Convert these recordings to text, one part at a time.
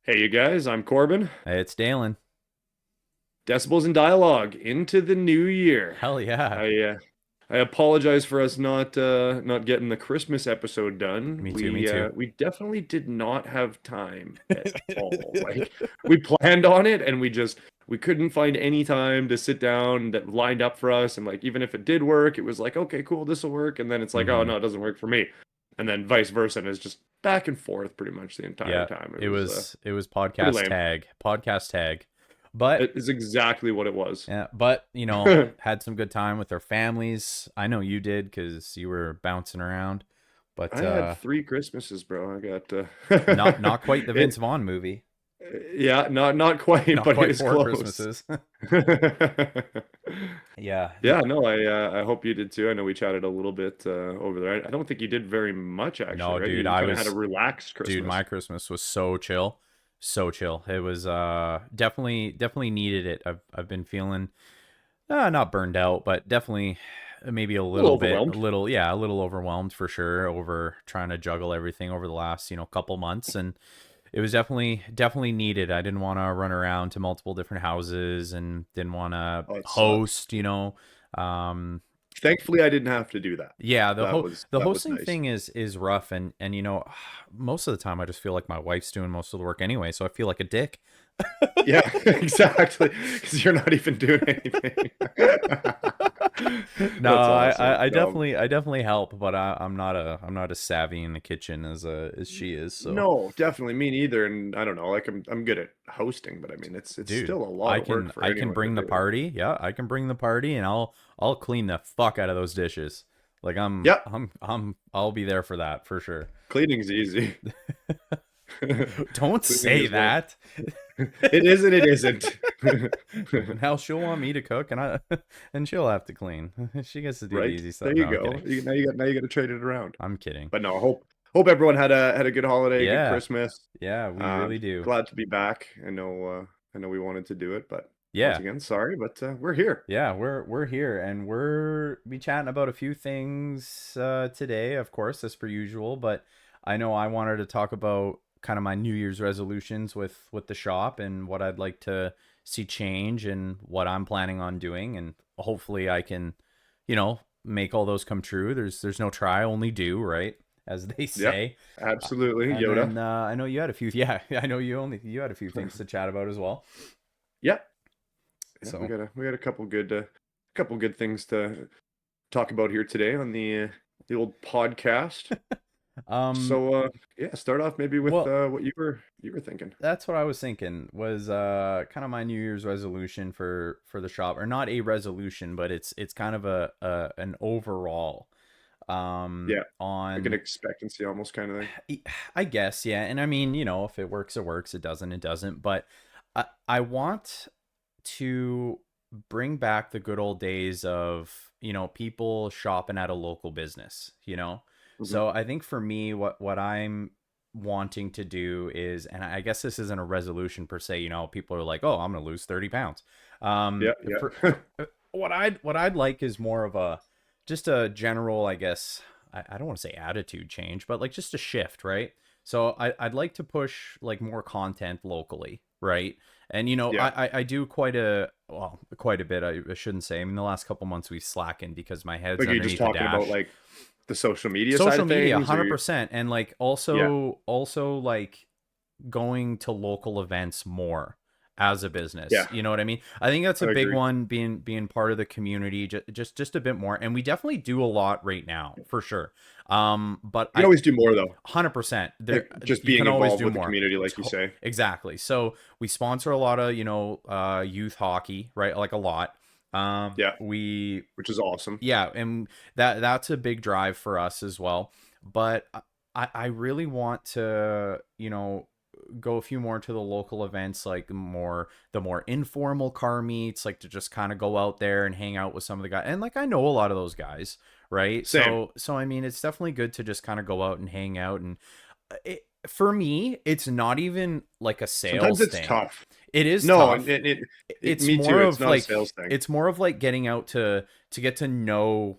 Hey, you guys, I'm Corbin. Hey, it's Daylin. Decibels and Dialogue into the new year. Hell yeah. I uh, I apologize for us not getting the Christmas episode done. Me too, me We too. uh, we definitely did not have time at all. Like we planned on it and we couldn't find any time to sit down that lined up for us. And like even if it did work, it was like, okay, cool, this will work. And then it's like, oh hmm no, it doesn't work for me. And then vice versa. And it's just back and forth pretty much the entire Yeah, time. It it was was it was pretty podcast lame. tag. Podcast tag. But It is exactly what it was. yeah, had some good time with our families. I know you did because you were bouncing around. But I had three Christmases, bro. I got not quite the Vince it. Vaughn movie. Yeah, not quite, Not but it quite was four close. Christmases. Yeah. Yeah, no, I hope you did too. I know we chatted a little bit over there. I don't think you did very much actually, No, right? dude, You kind of had a relaxed dude, my Christmas. Christmas was so chill. So chill. It was definitely needed it. I've been feeling not burned out, but definitely maybe A little a overwhelmed. little, yeah, a little overwhelmed for sure over trying to juggle everything over the last, couple months. And it was definitely needed. I didn't want to run around to multiple different houses and didn't want to Oh, it sucked. host, um, Thankfully, I didn't have to do that. yeah, the That was hosting nice. thing is rough. And most of the time I just feel like my wife's doing most of the work anyway, so I feel like a dick. Yeah, exactly. Because you're not even doing anything. No, That's awesome. No, I definitely help, but I'm not as savvy in the kitchen as she is. So, no, definitely me neither. And I don't know, like I'm good at hosting, but I mean it's dude, still a lot of work for I can anyone to bring the do. party. Yeah, I can bring the party, and I'll clean the fuck out of those dishes. Like Yep, I'll be there for that for sure. cleaning's easy. Don't Cleaning say is one. that. It is and it isn't. Now she'll want me to cook, and I and she'll have to clean. She gets to do the Right? easy There stuff. No, you I'm go. kidding. Now you got to trade it around. I'm kidding. But no, hope everyone had a good holiday, good Yeah, Christmas. yeah, we really do. Glad to be back. I know we wanted to do it, but once Yeah. again, sorry, but we're here. Yeah, we're here and we're be chatting about a few things today, of course, as per usual. But I know I wanted to talk about kind of my New Year's resolutions with the shop and what I'd like to see change and what I'm planning on doing, and hopefully I can, make all those come true. There's no try, only do, right? As they Yep, say. absolutely, And Yoda. then I know you had a few. Yeah, I know you had a few things to chat about as well. Yep. Yeah, So. we got a couple good things to talk about here today on the old podcast. Um, So yeah, start off maybe with well, what you were thinking. that's what I was thinking was kind of my New Year's resolution for the shop, or not a resolution, but it's kind of a an overall Yeah, like an on expectancy almost kind of thing. I guess, yeah. And I mean, if it works, it works. It doesn't, it doesn't. But I want to bring back the good old days of, people shopping at a local business, Hmm. So I think for me, what I'm wanting to do is, and I guess this isn't a resolution per se, people are like, oh, I'm going to lose 30 pounds. Yeah, yeah. What I'd like is more of a, just a general, I guess, I don't want to say attitude change, but like just a shift, right? So I'd like to push like more content locally, right? And Yeah. I do quite a bit. I shouldn't say. I mean, the last couple months we've slackened because my head's Like, are you just underneath the talking about dash. like the social media side Social of media, things, or 100%, and like yeah, also like going to local events more as a business. yeah, You know what I mean? I think that's a I big agree. one, being part of the community, just a bit more. And we definitely do a lot right now, for sure. But You can always do more though, 100%, like there just you being can always involved do with the more. community, like you say. Exactly. So we sponsor a lot of, youth hockey, right? Like a lot. Yeah, We which is awesome. Yeah, and that's a big drive for us as well. But I really want to, go a few more to the local events, like the more informal car meets, like to just kind of go out there and hang out with some of the guys. And like I know a lot of those guys, right? Same. So I mean, it's definitely good to just kind of go out and hang out. And for me, it's not even like a Sometimes sales it's thing. tough. It is No, tough. It's me too. more It's of not a like sales thing. getting out to get to know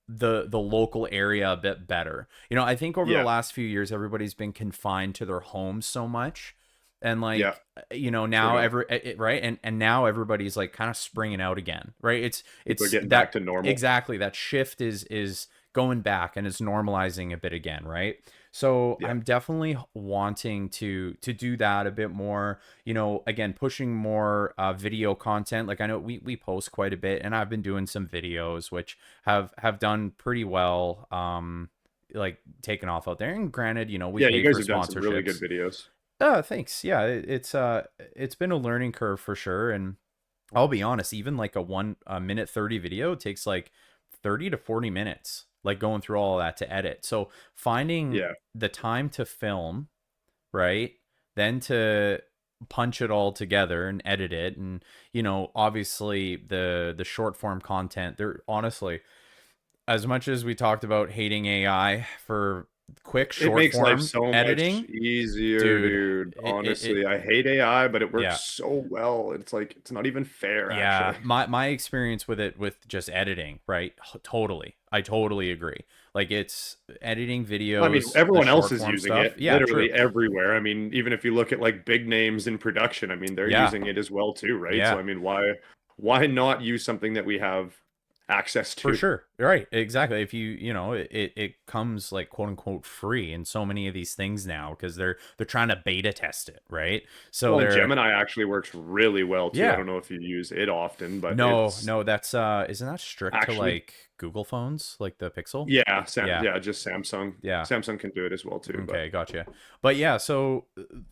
the local area a bit better. I think over the Yeah, last few years everybody's been confined to their homes so much And Yeah, like, sure now do. right, and now everybody's like kind of springing out again, right? People are It's getting back that to normal. exactly, that shift is going back, and it's normalizing a bit again, right? So Yeah. I'm definitely wanting to do that a bit more, again, pushing more video content. Like, I know we post quite a bit, and I've been doing some videos which have done pretty well, like taken off out there. And granted, we Yeah, you pay for guys have done some really good sponsorships. videos. Thanks. Yeah, it's been a learning curve for sure. And I'll be honest, even like a minute 30 video takes like 30 to 40 minutes, like going through all of that to edit. So finding Yeah. the time to film, right? Then to punch it all together and edit it. And obviously the short form content, they're honestly, as much as we talked about hating AI for quick It short makes life form so much editing, easier, dude, dude. it Honestly, I hate AI, but it works yeah. so well. It's like it's not even fair, Yeah, actually. my experience with it, with just editing, right? Totally. I totally agree. Like, it's editing I mean, videos, the everyone else short is form using stuff. it Yeah, true. literally everywhere. I mean, even if you look at like big names in production, I mean, they're Yeah. using it as well too, right? So Yeah. I mean, why not use something that we have access For to? sure. Right. Exactly. If it comes like quote unquote free in so many of these things now, because they're trying to beta test it, right? So Well, and they're Gemini actually works really well too. I yeah. don't know if you use it often, but No, it's no, that's isn't that strict to actually like Google phones, like the Pixel? yeah, Yeah. just Samsung. Yeah. Samsung can do it as well too, but Okay, gotcha. But yeah, so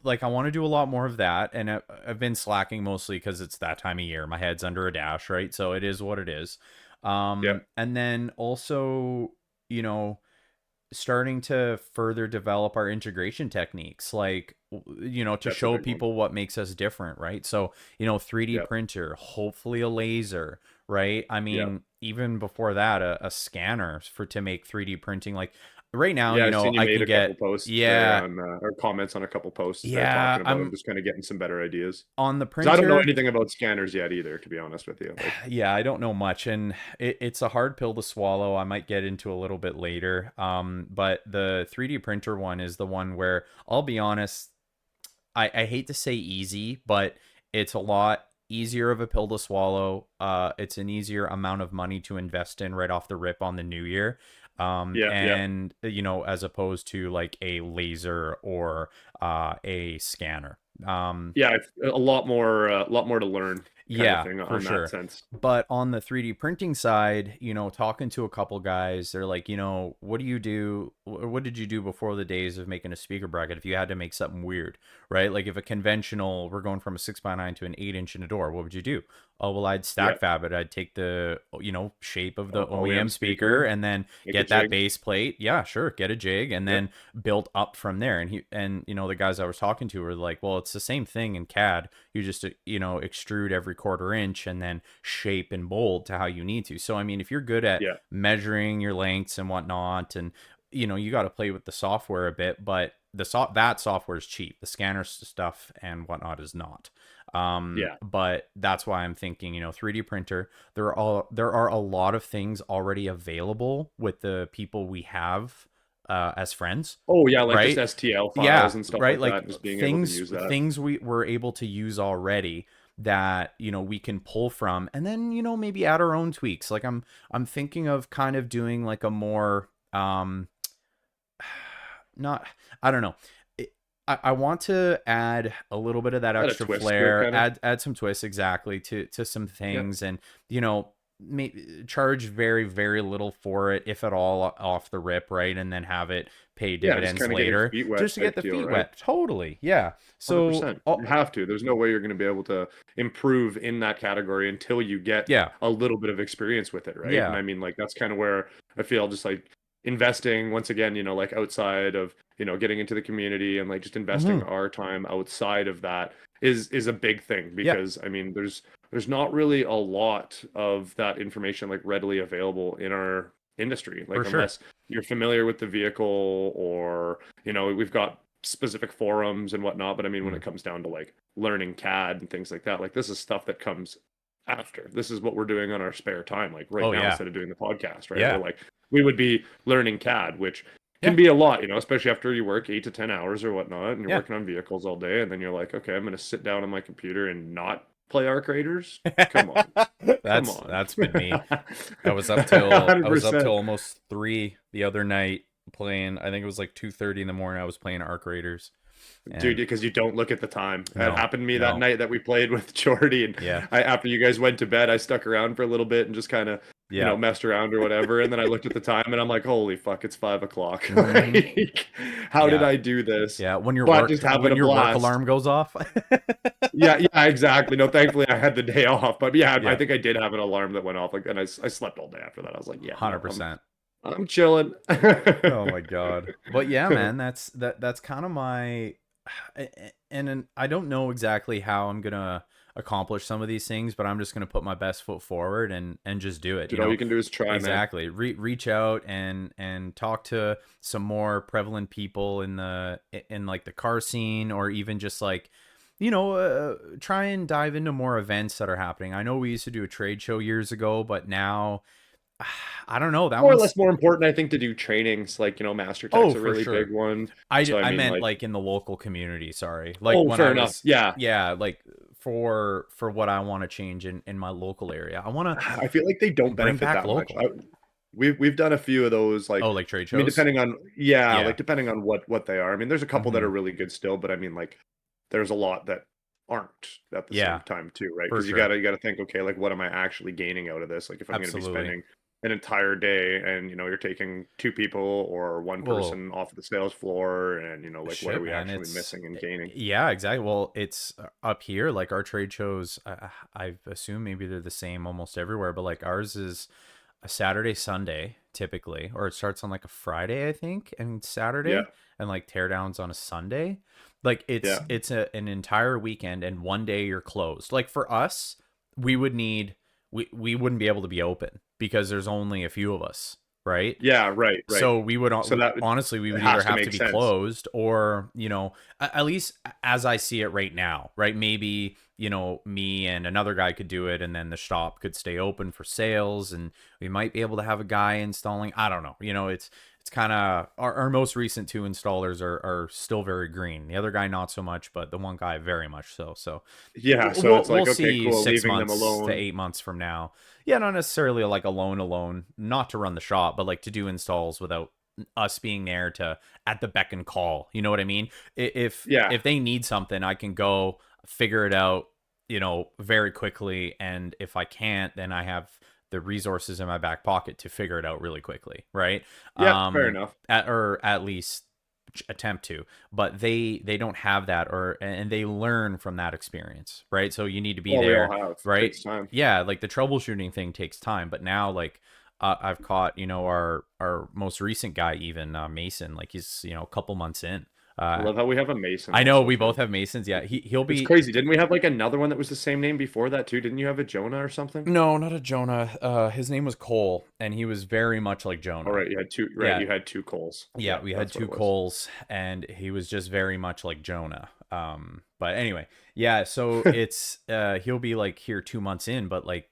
like I want to do a lot more of that, and I've been slacking mostly because it's that time of year. My head's under a dash, right? So it is what it is. yeah, And then also, you know, starting to further develop our integration techniques, like to that's a show big one. people what makes us different, right? So 3D Yeah, printer, hopefully a laser, right? I yeah. mean, even before that, a scanner for to make 3D printing. Like right now, Yeah, I've seen you I made can a couple get, posts there yeah, on or comments on a couple posts there yeah, talking about I'm just kind of getting some better ideas. on the Because I don't know printer. anything about scanners yet either, to be honest with you. Like, Yeah, I don't know much, and it's a hard pill to swallow. I might get into a little bit later. But the 3D printer one is the one where I'll be honest, I hate to say easy, but it's a lot easier of a pill to swallow. It's an easier amount of money to invest in right off the rip on the new year. yeah, yeah, And as opposed to like a laser or a scanner. yeah. A lot more to learn, kind of Yeah, thing for on that sure. sense. But on the 3D printing side, talking to a couple guys, they're like, what do you do? What did you do before the days of making a speaker bracket if you had to make something weird, right? Like if a conventional, we're going from a 6x9 to an 8 inch in a door, what would you do? Oh, well, I'd Yeah, stack fab it. I'd take the, shape of the OEM OEM speaker speaker, and then make a get that jig. base plate. Yeah, sure. Get a jig and Yep. then build up from there. And the guys I was talking to were like, well, it's the same thing in CAD. You just extrude every quarter inch and then shape and mold to how you need to. So I mean, if you're good at Yeah, measuring your lengths and whatnot, and you got to play with the software a bit, but that software is cheap. The scanner stuff and whatnot is not. yeah. But that's why I'm thinking 3D printer. There are a lot of things already available with the people we have as friends, Oh yeah, like just right? STL Yeah, files and stuff right. like Like that. Just being able to use that. things we were able to use already that we can pull from, and then maybe add our own tweaks. Like I'm thinking of kind of doing like a more not, I don't know. I want to add a little bit of that Add a extra twist to it, flair, kind of. add some twists exactly to some Yeah. things, and charge very very little for it, if at all, off the rip, right? And then have it pay Yeah, just dividends kind of get your later, feet wet just to get type the deal, feet right? wet. Totally, yeah. So 100%. You have to. There's no way you're going to be able to improve in that category until you get yeah, a little bit of experience with it, right? And yeah. I mean, like, that's kind of where I feel just like investing once again, like outside of, getting into the community and like just investing Hmm. our time outside of that is a big thing Yeah, because I mean, there's not really a lot of that information like readily available in our industry, for like sure. unless you're familiar with the vehicle or, we've got specific forums and whatnot. But I mean, when Mm. it comes down to like learning CAD and things like that, like this is stuff that comes after. This is what we're doing on our spare time, like right Oh now yeah, instead of doing the podcast, right? We're yeah. like, we would be learning CAD, which Yeah. can be a lot, especially after you work 8 to 10 hours or whatnot, and you're Yeah. working on vehicles all day, and then you're like, okay, I'm gonna sit down on my computer and not play Arc Raiders. Come on, come on. That's been me. I was up till 100%. almost 3 the other night playing. I think it was like 2:30 in the morning. I was playing Arc Raiders, Dude, and because you don't look at the time. It no, happened to me that no, night that we played with Jordy, and yeah, after you guys went to bed, I stuck around for a little bit and just kind of, yeah, messed around or whatever. And then I looked at the time and I'm like, holy fuck, it's 5 o'clock. hmm Like, how did yeah, I do this? yeah. But just having When a your work blast. alarm goes off. Yeah, yeah, exactly. No, thankfully I had the day off. But yeah, I Yeah, think I did have an alarm that went off. Like, and I slept all day after that. I was like, yeah, no, 100%. I'm chilling. Oh my God. But yeah, man, that's kind of my and I don't know exactly how I'm gonna accomplish some of these things, but I'm just gonna put my best foot forward and just do it. Dude, all you can do is try, man. Exactly. Reach out and talk to some more prevalent people in like the car scene, or even just like try and dive into more events that are happening. I know we used to do a trade show years ago, but now I don't know. That More or one's less more important, I think, to do trainings. Like, Master Oh, Tech's a for really sure. big one. So I I mean, meant like, like in the local community, sorry. Like oh, when I fair enough. was Yeah. yeah, like for what I want to change in my local area. I want to I feel like they don't bring benefit back that much. local. We've done a few of those, Oh, like, like trade I mean, shows? Yeah. depending on what they are. I mean, there's a couple that are Hmm. really good still, but I mean, like, there's a lot that aren't at the same Yeah, time too, right? for Because you sure. gotta think, okay, like, what am I actually gaining out of this? Like, if I'm gonna be Absolutely. spending an entire day and you're taking two people or one Well, person off the sales floor, and like, what are shit, we man. actually missing and gaining? Yeah, exactly. Well, it's up here. Like our trade shows, I assume maybe they're the same almost everywhere, but like ours is a Saturday, Sunday typically, or it starts on like a Friday, I think, and Yeah, Saturday, and like teardowns on a Sunday. Like yeah, an entire weekend, and one day you're closed. Like for us, we would need we wouldn't be able to be open because there's only a few of us, right? yeah. Right, right. So we would So that honestly we it would either has to have to make be sense. closed, or at least as I see it right now, right? Maybe me and another guy could do it, and then the shop could stay open for sales, and we might be able to have a guy installing. I don't know. It's kind of our most recent two installers are still very green. The other guy not so much, but the one guy very much so. So Yeah, so it's we'll like, okay, see cool, six leaving them months to alone. 8 months from now. Yeah, not necessarily like alone, not to run the shop, but like to do installs without us being there to at the beck and call. You know what I mean? Yeah, If they need something, I can go figure it out, very quickly. And if I can't, then I have the resources in my back pocket to figure it out really quickly, right? yeah, fair enough. Or at least attempt to, but they don't have that, and they learn from that experience, right? So you need to be Well, we all there, have. right? Takes time. Yeah, like the troubleshooting thing takes time, but now like I've caught our most recent guy, even Mason, like he's a couple months in. I love how we have a Mason I know also we both too. have Masons. Yeah, he'll It's be. crazy. Didn't we have like another one that was the same name before that too? Didn't you have a Jonah or something? No, not a Jonah. His name was Cole, and he was very much like All Jonah. right, you had two. Right, Yeah, you had two Coles. yeah, Yeah, we had that's what two it was. Coles, and he was just very much like Jonah. But anyway, yeah. So it's he'll be like here 2 months in, but like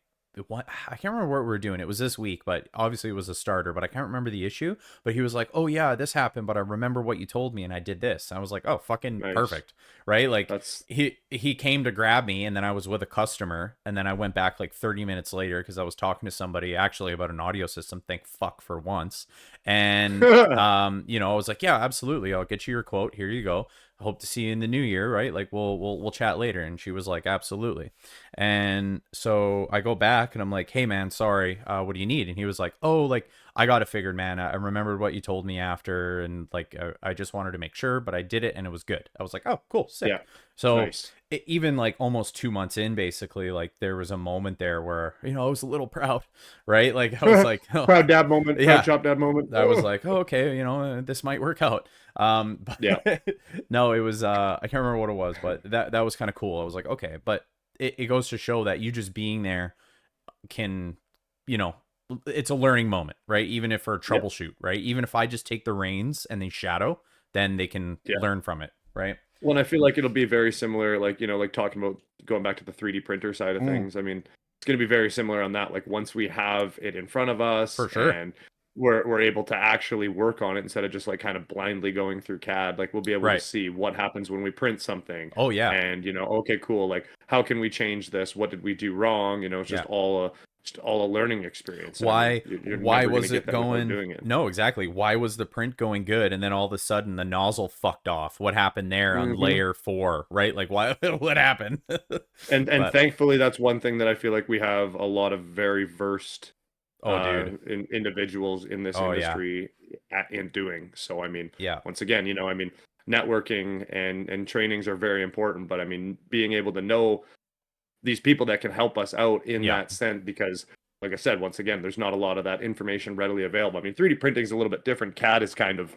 what I can't remember what we were doing. It was this week, but obviously it was a starter. But I can't remember the issue. But he was like, "Oh yeah, this happened, but I remember what you told me, and I did this." I was like, "Oh, fucking Nice. perfect." Right? Like That's he came to grab me, and then I was with a customer, and then I went back like 30 minutes later because I was talking to somebody actually about an audio system. Thank fuck for once. And I was like, "Yeah, absolutely. I'll get you your quote. Here you go. Hope to see you in the new year, right? Like we'll chat later." And she was like, "Absolutely." And so I go back and I'm like, "Hey man, sorry. What do you need?" And he was like, "Oh, like I got it figured, man. I remembered what you told me after, and like I just wanted to make sure, but I did it and it was good." I was like, "Oh, cool, sick." yeah, So nice. even like almost 2 months in, basically, like there was a moment there where I was a little proud, right? Like I was like, "Oh, Proud dad moment. Proud yeah." shop dad moment. I was like, "Oh, okay, this might work out." Yeah. But no, it was I can't remember what it was, but that was kind of cool. I was like, okay, but it goes to show that you just being there can, you know, it's a learning moment, right? Even if for a Yeah. troubleshoot, right? Even if I just take the reins and they shadow, then they can Yeah. learn from it, right? Well, and I feel like it'll be very similar, like, like talking about going back to the 3D printer side of Mm, things. I mean, it's going to be very similar on that. Like, once we have it in front of us for sure. and, we're able to actually work on it instead of just like kind of blindly going through CAD. Like we'll be able to Right. see what happens when we print something. Oh yeah. And okay, cool. Like how can we change this? What did we do wrong? It's Yeah. just all a learning experience. And I mean, Why you're why never gonna was get it that without going? doing it. No, exactly. Why was the print going good and then all of a sudden the nozzle fucked off? What happened there on Hmm. layer 4, right? Like why what happened? And But thankfully, that's one thing that I feel like we have a lot of very versed oh dude. individuals in this Oh yeah. industry in doing. So I mean, Yeah. once again, I mean, networking and trainings are very important, but I mean, being able to know these people that can help us out in Yeah. that sense, because like I said, once again, there's not a lot of that information readily available. I mean, 3D printing is a little bit different. CAD is kind of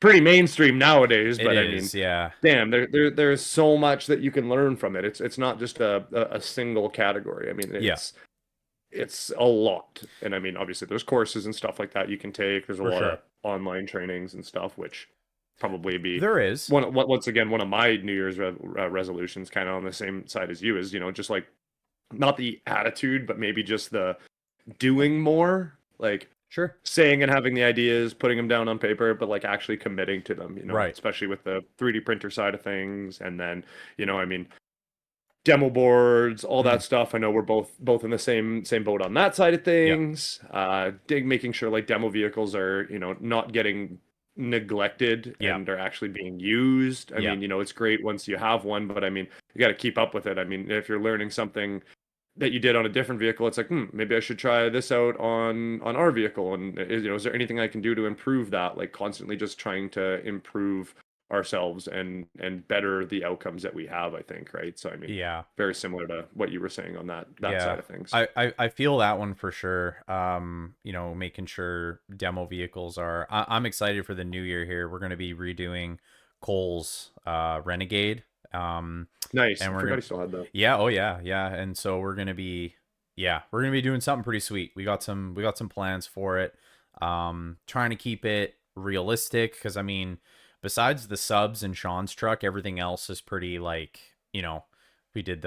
pretty mainstream nowadays, It but I mean, is. Yeah. damn, there's so much that you can learn from it. It's not just a single category. I mean, Yeah. it's a lot. And I mean, obviously there's courses and stuff like that you can take. There's a For lot sure. of online trainings and stuff, which probably be There is. once again, one of my New Year's resolutions, kind of on the same side as you, is, just like not the attitude, but maybe just the doing more, like Sure. saying and having the ideas, putting them down on paper, but like actually committing to them, Right. especially with the 3D printer side of things. And then, I mean, demo boards, all that stuff. I know we're both in the same boat on that side of Yeah. things. Making sure like demo vehicles are, not getting neglected Yeah. and are actually being used. I Yeah. mean, it's great once you have one, but I mean, you got to keep up with it. I mean, if you're learning something that you did on a different vehicle, it's like, maybe I should try this out on our vehicle. And is there anything I can do to improve that? Like constantly just trying to improve ourselves and better the outcomes that we have, I think, right? So I mean, Yeah. very similar to what you were saying on that Yeah. side of things. I feel that one for sure. Making sure demo vehicles are. I'm excited for the new year here. We're going to be redoing Cole's Renegade. Nice. And I we're forgot gonna he still had that. yeah, oh yeah. And so we're gonna be doing something pretty sweet. We got some plans for it. Trying to keep it realistic because I mean, besides the subs and Sean's truck, everything else is pretty like, we did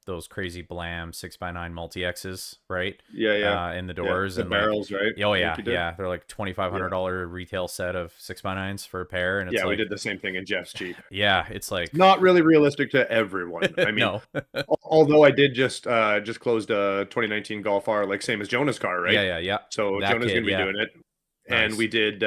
those crazy Blam 6x9 multi X's, right? Yeah. In the doors The and barrels, like, right? oh I yeah, think you did. yeah. They're like $2,500 retail set of 6x9s for a pair, and it's Yeah, we like, did the same thing in Jeff's Jeep. yeah, it's like Not really realistic to everyone. I mean, no, although I did just closed a 2019 Golf R, like same as Jonah's car, right? yeah. So That Jonah's kid, gonna be yeah. doing it, and Nice. we did.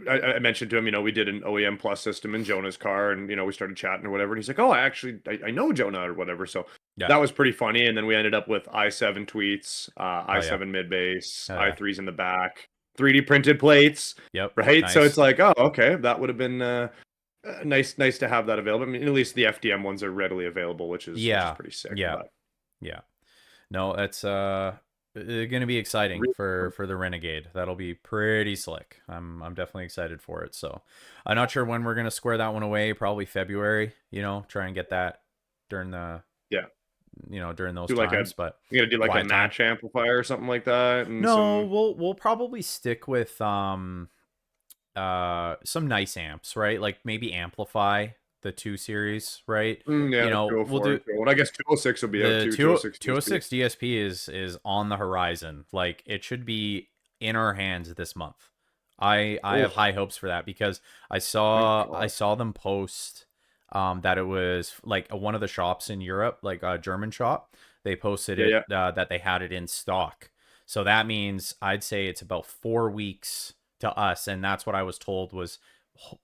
I mentioned to him, we did an OEM Plus system in Jonah's car, and we started chatting or whatever. And he's like, "Oh, I know Jonah or whatever." So Yeah. that was pretty funny. And then we ended up with i7 tweets, Oh, yeah. i7 mid base, Oh, yeah. i3s in the back, 3D printed plates, Yep. right? So Nice. it's like, oh, okay, that would have been nice to have that available. I mean, at least the FDM ones are readily available, which is pretty sick. Yeah. But Yeah. No, that's gonna be exciting for the Renegade. That'll be pretty slick. I'm definitely excited for it. So I'm not sure when we're gonna square that one away. Probably February. Try and get that during the during those times. But you're gonna do like a quiet time. match amplifier or something like that. And No, we'll probably stick with some nice amps, right? Like maybe amplify the 2 series, right? yeah, We'll do well, I guess 206 will be out the too. 206 DSP is on the horizon. Like it should be in our hands this month. I have high hopes for that because I saw them post that it was like one of the shops in Europe, like a German shop. They posted it that they had it in stock. So that means I'd say it's about 4 weeks to us, and that's what I was told was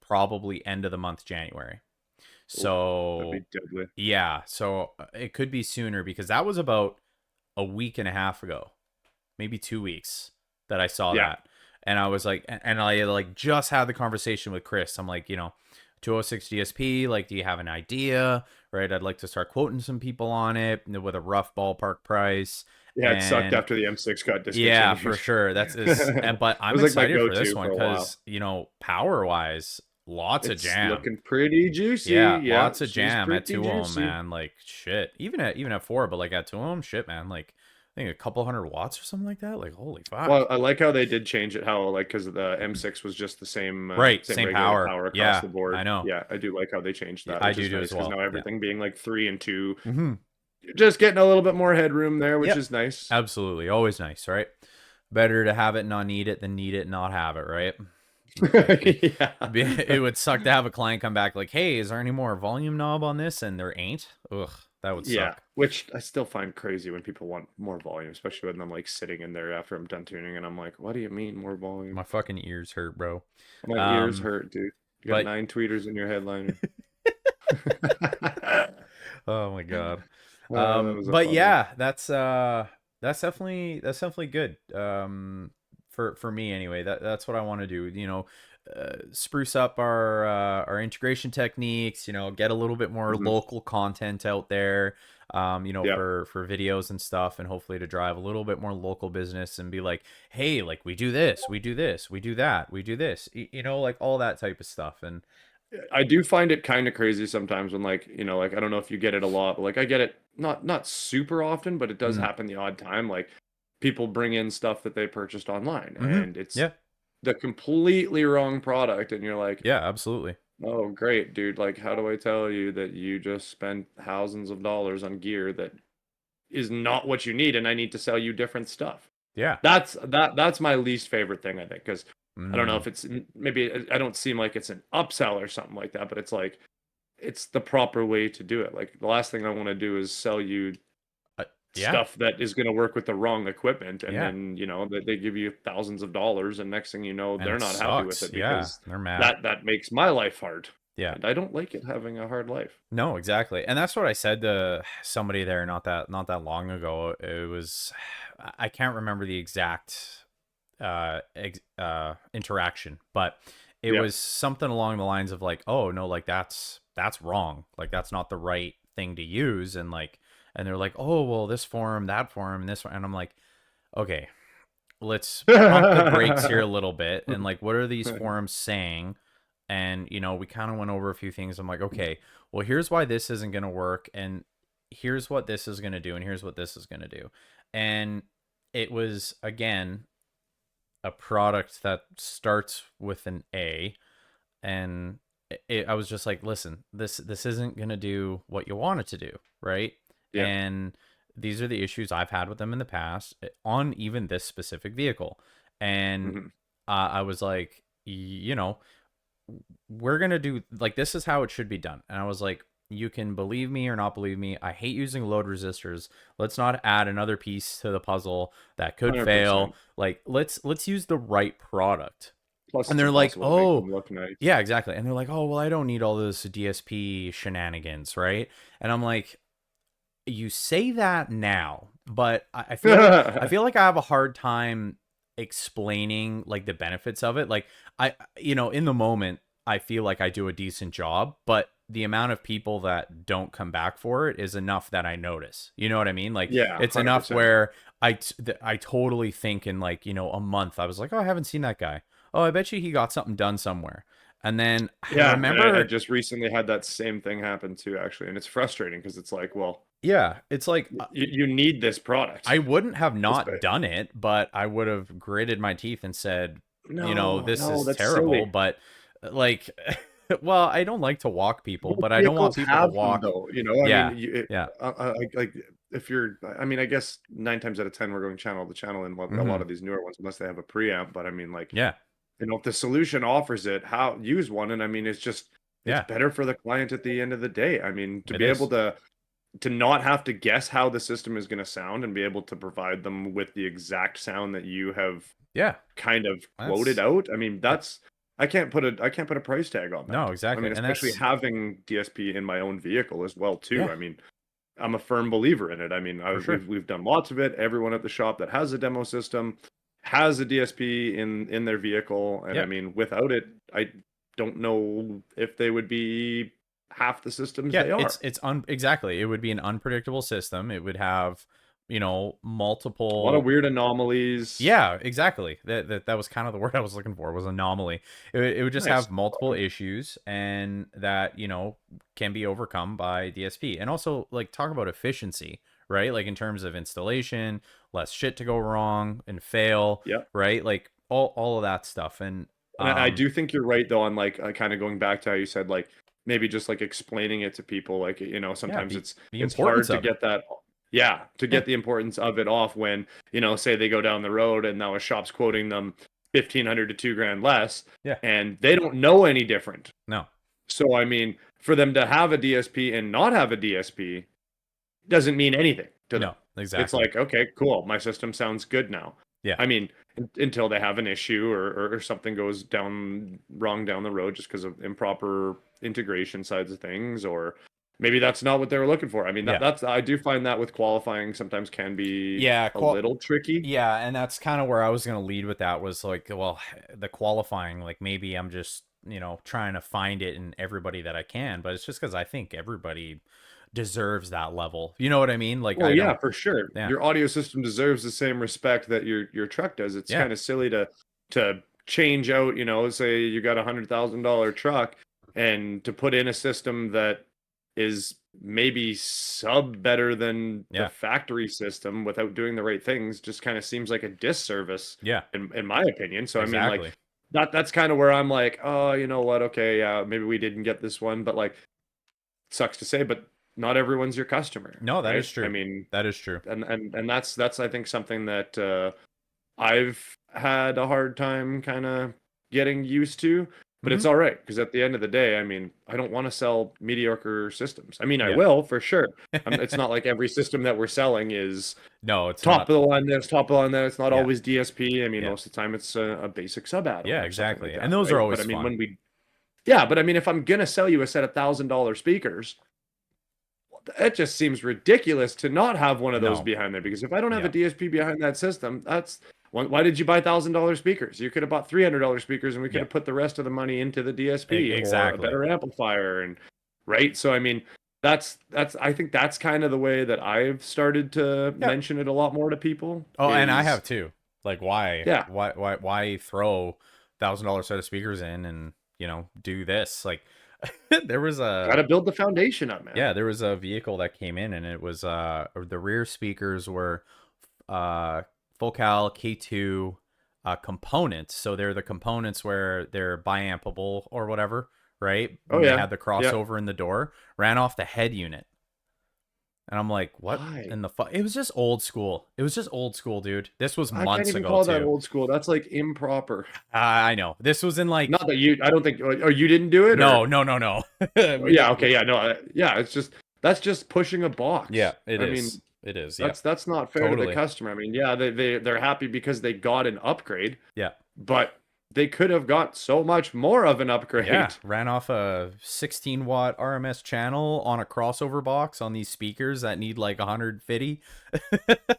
probably end of the month, January. So that'd be deadly. yeah, so it could be sooner because that was about a week and a half ago, maybe 2 weeks that I saw that. And I was like, and I like just had the conversation with Chris. I'm like, 206 DSP, like, do you have an idea? Right. I'd like to start quoting some people on it with a rough ballpark price. Yeah, it sucked after the M6 got discontinued. Yeah, for sure. But I'm excited for this one because, power wise, lots of jam. Looking pretty juicy. Yeah, lots of jam at 2 ohm, man. Like shit. Even at 4, but like at 2 ohm, shit, man. Like I think a couple hundred watts or something like that. Like holy fuck. Well, I like how they did change it. How like because the M6 was just the same, same power across the board. I know. Yeah, I do like how they changed that. I do as well. Now everything being like 3 and 2, just getting a little bit more headroom there, which is nice. Absolutely, always nice, right? better to have it and not need it than need it and not have it, right? Yeah. It would suck to have a client come back like, hey, is there any more volume knob on this? And there ain't. Ugh, that would Yeah, suck. which I still find crazy when people want more volume, especially when I'm like sitting in there after I'm done tuning and I'm like, what do you mean more volume? My fucking ears hurt, bro. My ears Um, hurt, dude. You got but 9 tweeters in your headliner. oh my god. That was a But fun one. yeah, that's definitely good. For me anyway. That's what I want to do. You know, spruce up our integration techniques. You know, get a little bit more Mhm. local content out there. You know, Yeah. for videos and stuff, and hopefully to drive a little bit more local business and be like, hey, like we do this, we do this, we do that, we do this. You know, like all that type of stuff. And I do find it kind of crazy sometimes when like, like I don't know if you get it a lot, but like I get it not super often, but it does mm, happen the odd time. Like people bring in stuff that they purchased online and it's yeah, the completely wrong product and you're like, yeah, absolutely. "Oh, great, dude. Like how do I tell you that you just spent thousands of dollars on gear that is not what you need and I need to sell you different stuff?" Yeah. That's my least favorite thing, I think, because I don't know Mm, if it's maybe I don't seem like it's an upsell or something like that, but it's like it's the proper way to do it. Like the last thing I want to do is sell you uh, yeah, stuff that is going to work with the wrong equipment, and yeah, then that they give you thousands of dollars, and next thing you know, and they're it not happy with sucks. it Yeah, because they're mad. that makes my life hard, Yeah, and I don't like it having a hard life. no, exactly. And that's what I said to somebody there not that long ago. It was I can't remember the exact interaction, but it Yeah. was something along the lines of like, oh no, like that's wrong, like that's not the right thing to use. And like, and they're like, oh well, this form, that form, and this one. And I'm like, okay, let's pump the brakes here a little bit. And like, what are these forums saying? And you know, we kind of went over a few things. I'm like, okay, well, here's why this isn't going to work, and here's what this is going to do, and here's what this is going to do. And it was again a product that starts with an A, and I was just like, listen, this isn't gonna do what you want it to do, right? Yeah. And these are the issues I've had with them in the past on even this specific vehicle. And Mhm. I was like, you know, we're gonna do like this is how it should be done. And I was like, you can believe me or not believe me. I hate using load resistors. Let's not add another piece to the puzzle that could fail. 100%. Like let's use the right product. Plus, And it's they're like, impossible to make oh, them look nice. yeah, exactly. And they're like, oh, well, I don't need all this DSP shenanigans, right? And I'm like, you say that now, but I feel like I have a hard time explaining like the benefits of it. Like in the moment, I feel like I do a decent job, but the amount of people that don't come back for it is enough that I notice. You know what I mean? Like Yeah, it's enough 100%. where I totally think in like, a month I was like, "Oh, I haven't seen that guy. Oh, I bet you he got something done somewhere." And then I Yeah, and I remember, just recently had that same thing happen too, actually, and it's frustrating because it's like, well, yeah, it's like you need this I product. wouldn't have This not done it, but I would have gritted my teeth and said, No, this no, is that's terrible. silly. But like, well, I don't like to walk people, Most but I don't want vehicles people to have them walk. though, I mean, Yeah, yeah, like if you're, I mean, I guess 9 times out of 10 we're going channel to channel in a lot hmm, of these newer ones, unless they have a preamp. But I mean, like, yeah, if the solution offers it, how use one, and I mean, it's yeah, better for the client at the end of the day. I mean, to it be able is. to not have to guess how the system is going to sound and be able to provide them with the exact sound that you have Yeah, kind of quoted that's out. I mean, uh, I can't put a price tag on no, that. I exactly, mean, and especially that's having DSP in my own vehicle as well too. yeah, I mean, I'm a firm believer in it. I mean, for sure. we've done lots of it. Everyone at the shop that has a demo system has a DSP in their vehicle, and I Yeah, mean, without it, I don't know if they would be half the systems yeah, they are. exactly. It would be an unpredictable system. It would have, A lot of multiple. weird anomalies. Yeah, exactly. That was kind of the word I was looking for, was anomaly. It would just Nice. have multiple issues, and that, can be overcome by DSP. And also, like, talk about efficiency, right? Like in terms of installation, less shit to go wrong and fail, Yeah. right? Like all of that stuff. And And I um do think you're right though on like kind of going back to how you said like maybe just like explaining it to people like yeah, sometimes the it's importance hard to of it. get that Yeah, to Yeah. get the importance of it off when, say they go down the road and now a shop's quoting them 1,500 to 2 grand less, Yeah. and they don't know any different. No. So, I mean, for them to have a DSP and not have a DSP doesn't mean anything to them. No. It's Exactly. like, okay, cool, my system sounds good now. Yeah. I mean, until they have an issue or something goes down wrong down the road just because of improper integration sides of things, or maybe that's not what they were looking for. I mean, Yeah. that's I do find that with qualifying sometimes can be Yeah. a little tricky. Yeah, and that's kind of where I was going to lead with that was like, well, the qualifying, like maybe I'm just, trying to find it in everybody that I can, but it's just because I think everybody deserves that level. You know what I mean? Like, Well, I yeah, don't, for sure. yeah, Your audio system deserves the same respect that your truck does. It's yeah, kind of silly to change out, say you got $100,000 truck and to put in a system that is maybe sub better than the yeah, factory system without doing the right things just kind of seems like a disservice yeah, in my opinion. So I mean, like exactly. that's kind of where I'm like, oh, you know what? Okay, yeah, maybe we didn't get this one, but like sucks to say, but not everyone's your customer, No, that is right? I true. mean, That is true. and that's I think something that I've had a hard time kind of getting used to, but Hmm. it's all right because at the end of the day, I mean, I don't want to sell mediocre systems. I mean, I Yeah. will for sure. It's not like every system that we're selling is No, it's top not. of the line this, top of the line that. It's not Yeah. always DSP. I mean, Yeah. most of the time it's a basic sub add-on Yeah, or something like exactly. And that, those are right? But always I mean, fun. yeah, but I mean, if I'm gonna sell you a set of $1,000 speakers, it just seems ridiculous to not have one of those No. behind there because if I don't have a Yeah. DSP behind that system, that's why did you buy $1,000 speakers? You could have bought $300 speakers and we could Yeah. have put the rest of the money into the DSP or a Exactly. better amplifier and right. So I mean, that's I think that's kind of the way that I've started to Yeah. mention it a lot more to people Oh, and I is have too. Like, why, yeah, why throw $1,000 set of speakers in and do this? Like, there was got a to build the foundation up, man. yeah, there was a vehicle that came in and it was the rear speakers were uh Focal K2 components. So they're the components where they're biampable or whatever, right? Oh And they yeah. had the Yeah. crossover in the door, ran off the head unit. And I'm like, what Why? in the fuck? It was just old school. It was just old school, dude. This was I can't months even ago call that too. old school. That's like improper. I know. This was in like Not that I don't think, or you didn't do it, no, or no, no, no. yeah, okay, yeah, no, yeah, that's just pushing a Yeah, box. it I is. mean, It is. Yeah. that's not fair to the Totally. customer. I mean, yeah, they're happy because they got an upgrade, Yeah. but they could have got so much more of an Yeah, upgrade. ran off a 16-watt RMS channel on a crossover box on these speakers that need like 150.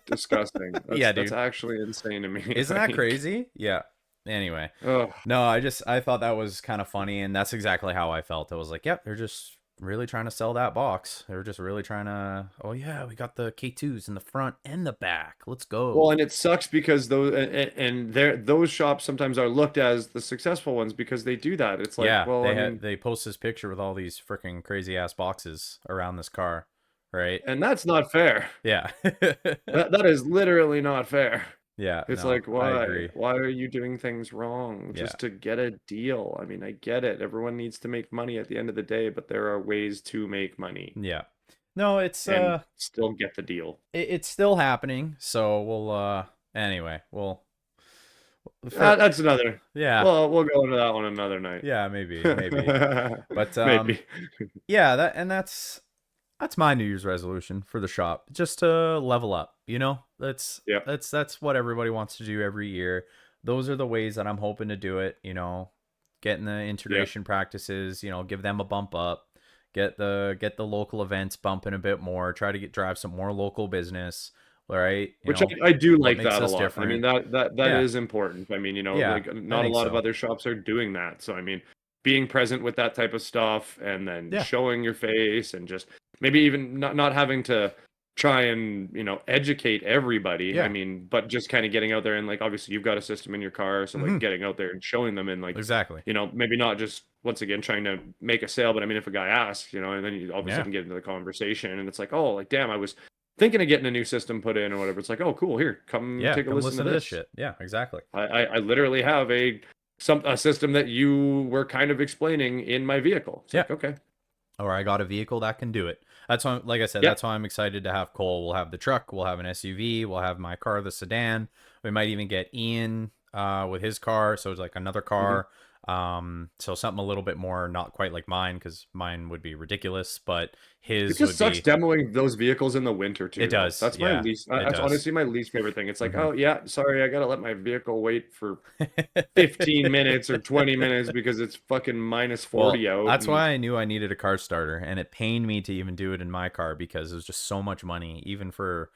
Disgusting. Yeah, That's dude. actually insane to me. Isn't that Like, crazy? Yeah. Anyway, oh, no, I thought that was kind of funny, and that's exactly how I felt. I was like, yep, they're just really trying to sell that box. They're just really trying to, oh yeah, we got the K2s in the front and the back. Let's well, go. and it sucks because those shops sometimes are looked as the successful ones because they do that. It's like, Yeah, well, I mean, they post this picture with all these freaking crazy ass boxes around this car, right? and that's not fair. Yeah. That is literally not fair. Yeah, It's no, like, I why? agree. Why are you doing things wrong Yeah. just to get a deal? I mean, I get it. Everyone needs to make money at the end of the day, but there are ways to make money Yeah. No, it's and still get the deal. it's still happening. So we'll anyway, for That's another. yeah. Well, we'll go into that one another night. Yeah, maybe. But Maybe. yeah, that's my New Year's resolution for the shop. Just to level up, That's Yeah. that's what everybody wants to do every year. Those are the ways that I'm hoping to do it, getting the Yeah. integration practices, give them a bump up, get the local events bumping a bit more, try to drive some more local business, right? Which I do What like makes that a us lot. I mean, different. that Yeah. is important. I mean, Yeah, like I not a think lot of so. other shops are doing that. So I mean, being present with that type of stuff and then Yeah. showing your face and just maybe even not having to try and, educate everybody. I Yeah. mean, but just kind of getting out there and like obviously you've got a system in your car, so like Hmm. getting out there and showing them and like, Exactly. maybe not just once again trying to make a sale, but I mean if a guy asks, and then you all of a Yeah. sudden get into the conversation and it's like, oh, like damn, I was thinking of getting a new system put in or whatever. It's like, oh, cool, here, come Yeah, take a come listen listen to to this this. shit. Yeah, exactly. I literally have a system that you were kind of explaining in my vehicle. It's Yeah. like, okay, Or I got a vehicle that can do it. That's why, like I said, Yeah. that's why I'm excited to have Cole. We'll have the truck, we'll have an SUV, we'll have my car, the sedan. We might even get Ian with his car, so it's like another Hmm. car. So something a little bit more, not quite like mine, because mine would be ridiculous, but It his just would sucks be. demoing those vehicles in the winter It too, though. does, That's my yeah, least. it That's does. honestly my least favorite thing. It's like, Hmm. oh yeah, sorry, I gotta let my vehicle wait for 15 minutes or 20 minutes because it's fucking minus Well, 40 out. that's And why I knew I needed a car starter, and it pained me to even do it in my car because it was just so much money, even for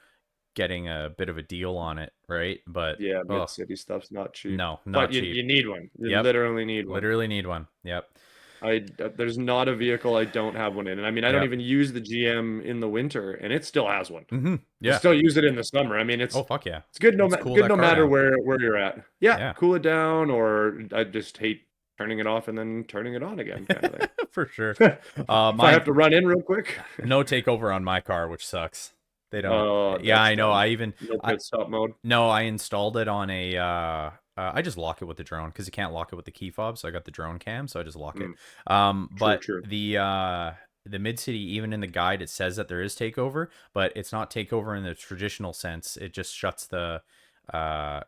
getting a bit of a deal on it, right? But yeah, mid oh, city stuff's not cheap. no, But not you cheap. you need one. You Yep, literally need one. literally need one. Yep, There's not a vehicle I don't have one in. And I mean, I don't yep. even use the GM in the winter, and it still has one. I Yeah. still use it in the summer. I mean, Oh fuck yeah. it's good Let's cool good that no car matter down. where you're at. Yeah, Yeah, cool it down, or I just hate turning it off and then turning it on again, kind of thing. for sure. If I have to Mine run in real quick, no takeover on my car, which sucks. They don't. Yeah, that's I know. dumb. I even No I pit stop mode. no, I installed it on a I just lock it with the drone because you can't lock it with the key fob, so I got the drone cam, so I just lock it. Mm, true, But true. the mid city, even in the guide, it says that there is takeover, but it's not takeover in the traditional sense. It just shuts the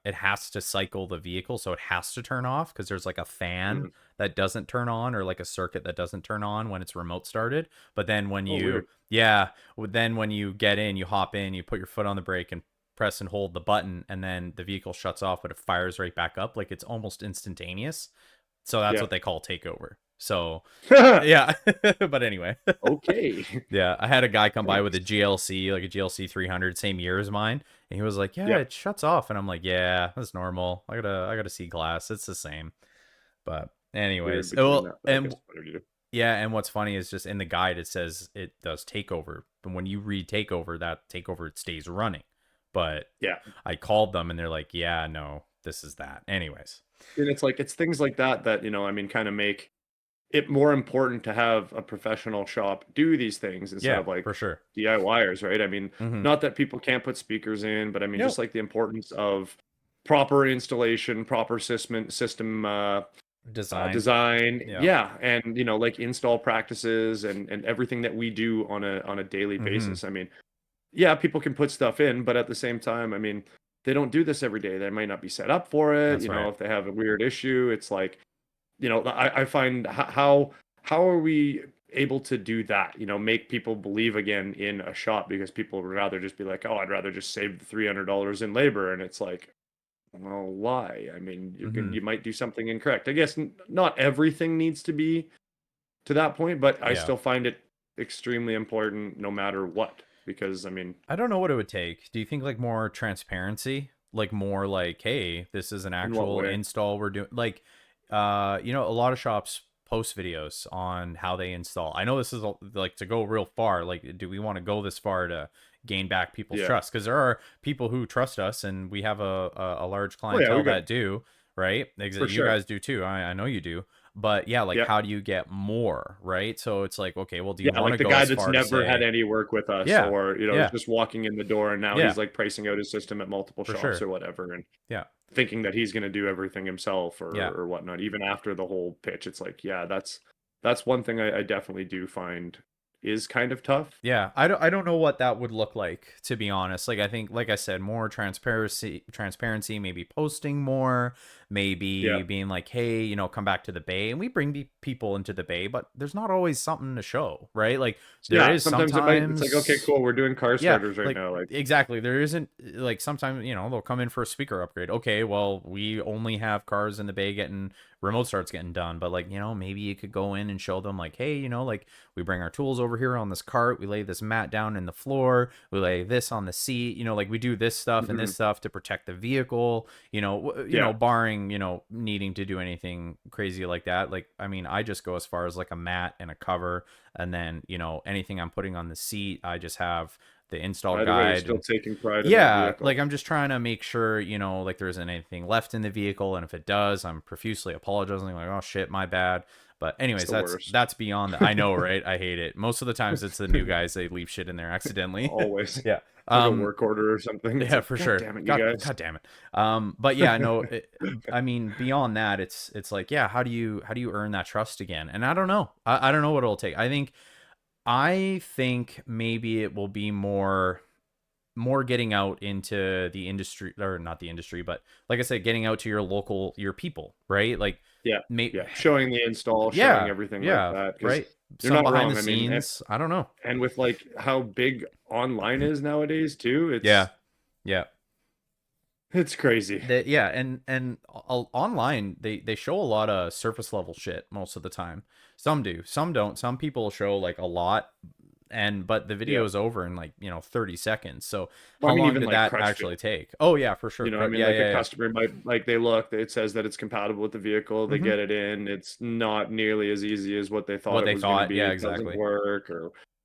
it has to cycle the vehicle, so it has to turn off because there's like a fan Mm. that doesn't turn on, or like a circuit that doesn't turn on when it's remote started. But then when Oh, you weird. yeah, then when you get in, you hop in, you put your foot on the brake and press and hold the button, and then the vehicle shuts off, but it fires right back up. Like it's almost instantaneous. So that's Yeah. what they call takeover. So yeah. But anyway. Okay. Yeah, I had a guy come by with a Thanks. GLC, like a GLC 300, same year as mine, and he was like, "Yeah, Yeah. it shuts off." And I'm like, "Yeah, that's normal. I got a C class. It's the same." But Weird anyways, between well, that, but I and guess what do you do? yeah, and what's funny is just in the guide it says it does takeover, but when you read takeover, that takeover it stays running. But Yeah. I called them and they're like, "Yeah, no, this is that." Anyways, And it's like it's things like that that, I mean, kind of make it more important to have a professional shop do these things instead yeah, of like for sure. DIYers, right? I mean, Mm-hmm. not that people can't put speakers in, but I mean, just Yep. like the importance of proper installation, proper system Design. design, Yeah. yeah, and like install practices and everything that we do on a daily Mm-hmm. basis. I mean, yeah, people can put stuff in, but at the same time, I mean, they don't do this every day. They might not be set up for it. That's right. If they have a weird issue, it's like, I find how are we able to do that? Make people believe again in a shop because people would rather just be like, oh, I'd rather just save the $300 in labor, and it's like, well, why? I mean, Mm-hmm. you might do something incorrect. I guess not everything needs to be to that point, but I Yeah. still find it extremely important no matter what. Because I mean, I don't know what it would take. Do you think like more transparency? Like more like, hey, this is an in what actual way? install we're doing. Like, a lot of shops post videos on how they install. I know this is like to go real far. Like, do we want to go this far to gain back people's Yeah. trust? Because there are people who trust us, and we have a large Oh yeah, clientele we got that do. Right? for You sure. guys do too. I know you do. But yeah, like Yeah. how do you get more? Right? So it's like, okay, well, do you Yeah, want like to the go guy as that's far to never had say, any work with us, yeah, or is yeah, just walking in the door and now yeah, he's like pricing out his system at multiple for shops sure. or whatever, and Yeah. thinking that he's going to do everything himself Yeah. or whatnot. Even after the whole pitch, it's like, yeah, that's one thing I definitely do find is kind of tough. Yeah. I don't know what that would look like, to be honest. Like I think, like I said, more transparency, maybe posting more, maybe Yeah. being like, hey, come back to the bay. And we bring people into the bay, but there's not always something to show, right? Like there Yeah, is sometimes it's like, okay, sometimes. cool, we're doing car Yeah, starters right like now. Like, exactly. There isn't like sometimes, they'll come in for a speaker upgrade. Okay, well, we only have cars in the bay getting remote starts getting done, but like, maybe you could go in and show them like, hey, like we bring our tools over here on this cart, we lay this mat down in the floor, we lay this on the seat, like we do this stuff and this mhm, stuff to protect the vehicle, yeah, barring, needing to do anything crazy like that. Like, I mean, I just go as far as like a mat and a cover, and then anything I'm putting on the seat, I just have the install either way, you're guide. still And taking pride in that yeah, vehicle. like I'm just trying to make sure like there isn't anything left in the vehicle, and if it does, I'm profusely apologizing, like, oh shit, my bad. But It's anyways, the worst. that's beyond that. I know, right? I hate it. Most of the times it's the new guys, they leave shit in there accidentally. Always. Yeah. It's like a work order or something. It's Yeah, like, for God sure. damn it, you God, guys. God damn it. But yeah, no. I mean, beyond that, it's like, yeah, how do you earn that trust again? And I don't know. I don't know what it'll take. I think I think maybe it will be more getting out into the industry, or not the industry, but like I said, getting out to your people, right? Like, Yeah, may, yeah, showing the install, showing yeah, everything like yeah, that, because right. you're Some not behind the wrong. I mean, scenes. I don't know. and with like how big online is nowadays too, Yeah, yeah. it's crazy. Yeah, and online they show a lot of surface level shit most of the time. Some do, some don't. Some people show like a lot, and but the Yeah. video is over in like 30 seconds. So Well, how I mean, long even did like that crush fit. actually take? Oh yeah, for sure. I mean, Yeah, like a yeah, customer might like they look, it says that it's compatible with the vehicle, yeah. they get it in. It's not nearly as easy as what they thought What it they was going to thought? be. Yeah, It doesn't exactly. work,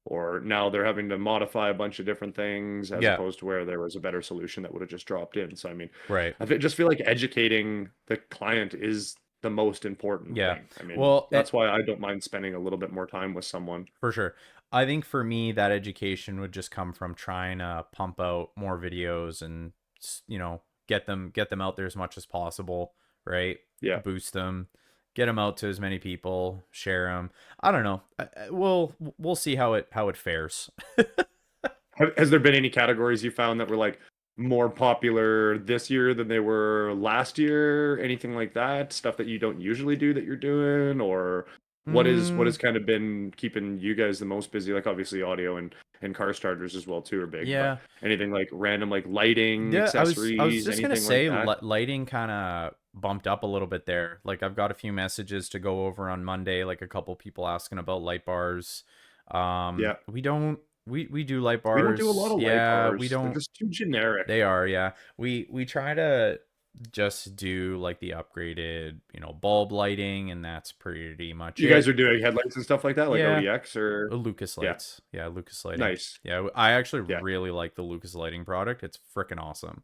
or now they're having to modify a bunch of different things as Yeah, opposed to where there was a better solution that would have just dropped in. So I mean, right. just feel like educating the client is the most important Yeah. thing. I mean, Well, that's why I don't mind spending a little bit more time with someone. for sure. I think for me, that education would just come from trying to pump out more videos and get them out there as much as possible, right? Yeah. Boost them, get them out to as many people, share them. I don't know. We'll see how it fares. Has there been any categories you found that were like more popular this year than they were last year? Anything like that? Stuff that you don't usually do that you're doing, or what Mm, has kind of been keeping you guys the most busy? Like obviously audio and car starters as well too are big, but yeah. anything like random like lighting, Yeah, I was accessories, just gonna anything like say that? lighting kind of bumped up a little bit there. Like I've got a few messages to go over on Monday, like a couple people asking about light bars. Yeah. We don't we do light We don't do a lot bars. of light Yeah, we bars. They're don't. just too generic. They are, yeah. We try to just do like the upgraded, bulb lighting, and that's pretty much You guys it. are doing headlights and stuff like that, like Yeah, ODX or Lucas yeah, lights. Yeah, Lucas lighting. nice. Yeah, I actually Yeah. really like the Lucas lighting product. It's freaking awesome.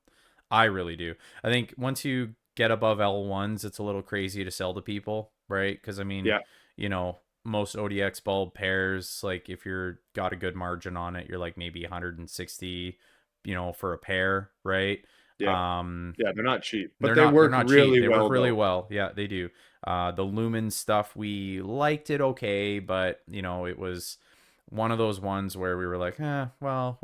I really do. I think once you get above L1s, it's a little crazy to sell to people, right? Because I mean, Yeah. most ODX bulb pairs, like if you're got a good margin on it, you're like maybe 160, for a pair, right? Yeah. Um, Yeah, they're not cheap, but they're they not they're work not cheap. really They work well really though. well. Yeah, they do. The Lumen stuff, we liked it okay, but it was one of those ones where we were like, well,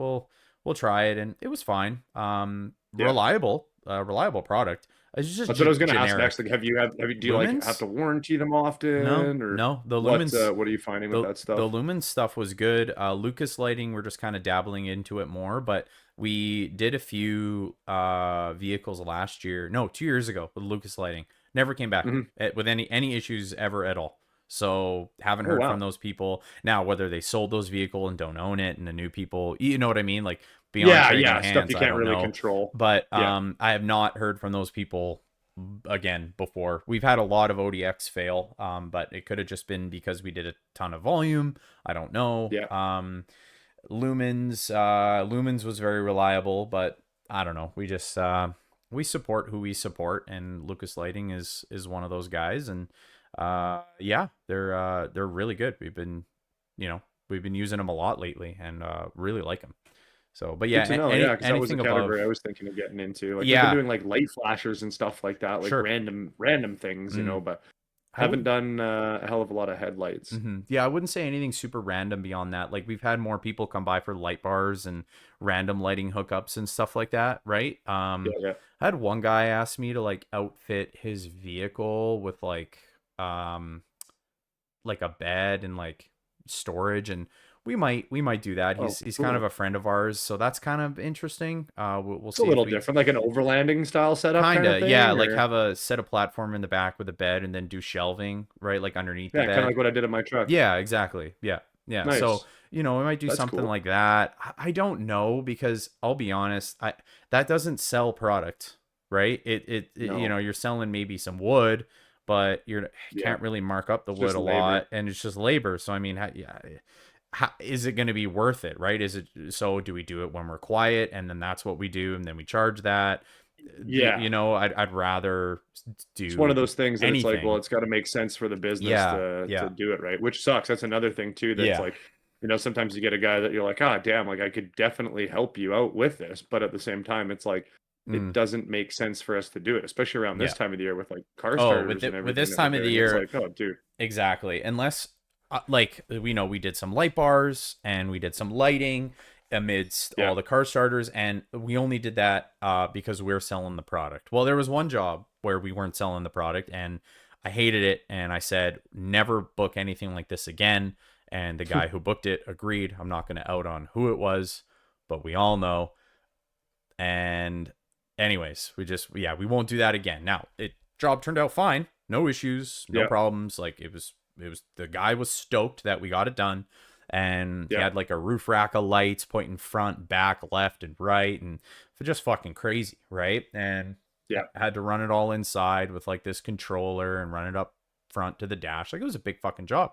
we'll try it, and it was fine. Yeah. Reliable product. It's just That's what I was gonna ask next. generic. Like, have you do you like have Lumens? to warranty them No, often, or no. The Lumens, what are you finding with the that the stuff? Lumen stuff was good. Lucas lighting, we're just kind of dabbling into it more, but we did a few vehicles last year, no, 2 years ago with Lucas lighting. Never came back Mhm. with any issues ever at all. So haven't Oh heard from wow. those people now. Whether they sold those vehicle and don't own it, and the new people, you know what I mean, like beyond Yeah, trading yeah, stuff hands, you I can't don't really know. control. But Yeah. I have not heard from those people again before. We've had a lot of ODX fail, but it could have just been because we did a ton of volume. I don't know. Yeah. Lumens was very reliable, but I don't know. We just we support who we support, and Lucas Lighting is one of those guys, and yeah, they're really good. You know, we've been using them a lot lately, and really like them. So, but Good yeah, to know. Yeah, because that was a anything above, category I was thinking of getting into. Like we've been yeah, doing like light flashers and stuff like that, like sure. random things, Mm, but I haven't would. done a hell of a lot of headlights. Yeah, I wouldn't say anything super random beyond that. Like we've had more people come by for light bars and random lighting hookups and stuff like that, right? Yeah, yeah. I had one guy ask me to like outfit his vehicle with um like a bed and like storage, and we might do that. Oh, He's kind of cool. a friend of ours, so that's kind of interesting. We'll It's a see if little we different, like an overlanding style setup kind of kinda, yeah, thing, like or have a set of platform in the back with a bed and then do shelving, right? Like underneath the yeah, kind of bed. like what I did in my truck. Yeah, exactly. Yeah. Yeah. So, Nice. we might do That's something cool. like that. I don't know because I'll be honest, I that doesn't sell product, right? No. You're selling maybe some wood, but you Yeah. can't really mark up the It's wood just a lot, labor. and it's just labor. So I mean, yeah, is it going to be worth it, right? So do we do it when we're quiet and then that's what we do and then we charge that? Yeah. I'd rather It's one of do those things that it's like, well, anything. it's got to make sense for the business Yeah. to Yeah. do it right, which sucks. That's another thing too. That's Yeah. like, sometimes you get a guy that you're like, ah, damn, like I could definitely help you out with this, but at the same time, it's like it Mm, doesn't make sense for us to do it, especially around this yeah. time of the year with like car Oh, starters and with everything this that we're time of the doing. It's year, like, oh, dude, exactly. Unless like we know we did some light bars and we did some lighting amidst Yeah. all the car starters, and we only did that because we were selling the product. Well, there was one job where we weren't selling the product, and I hated it, and I said never book anything like this again. And the guy who booked it agreed. I'm not going to out on who it was, but we all know. And anyways, we won't do that again. Now, it job turned out fine. No issues, no Yeah. problems. Like it was the guy was stoked that we got it done. And he Yeah. had like a roof rack of lights pointing front, back, left, and right, and just fucking crazy, right? And Yeah. I had to run it all inside with like this controller and run it up front to the dash. Like it was a big fucking job.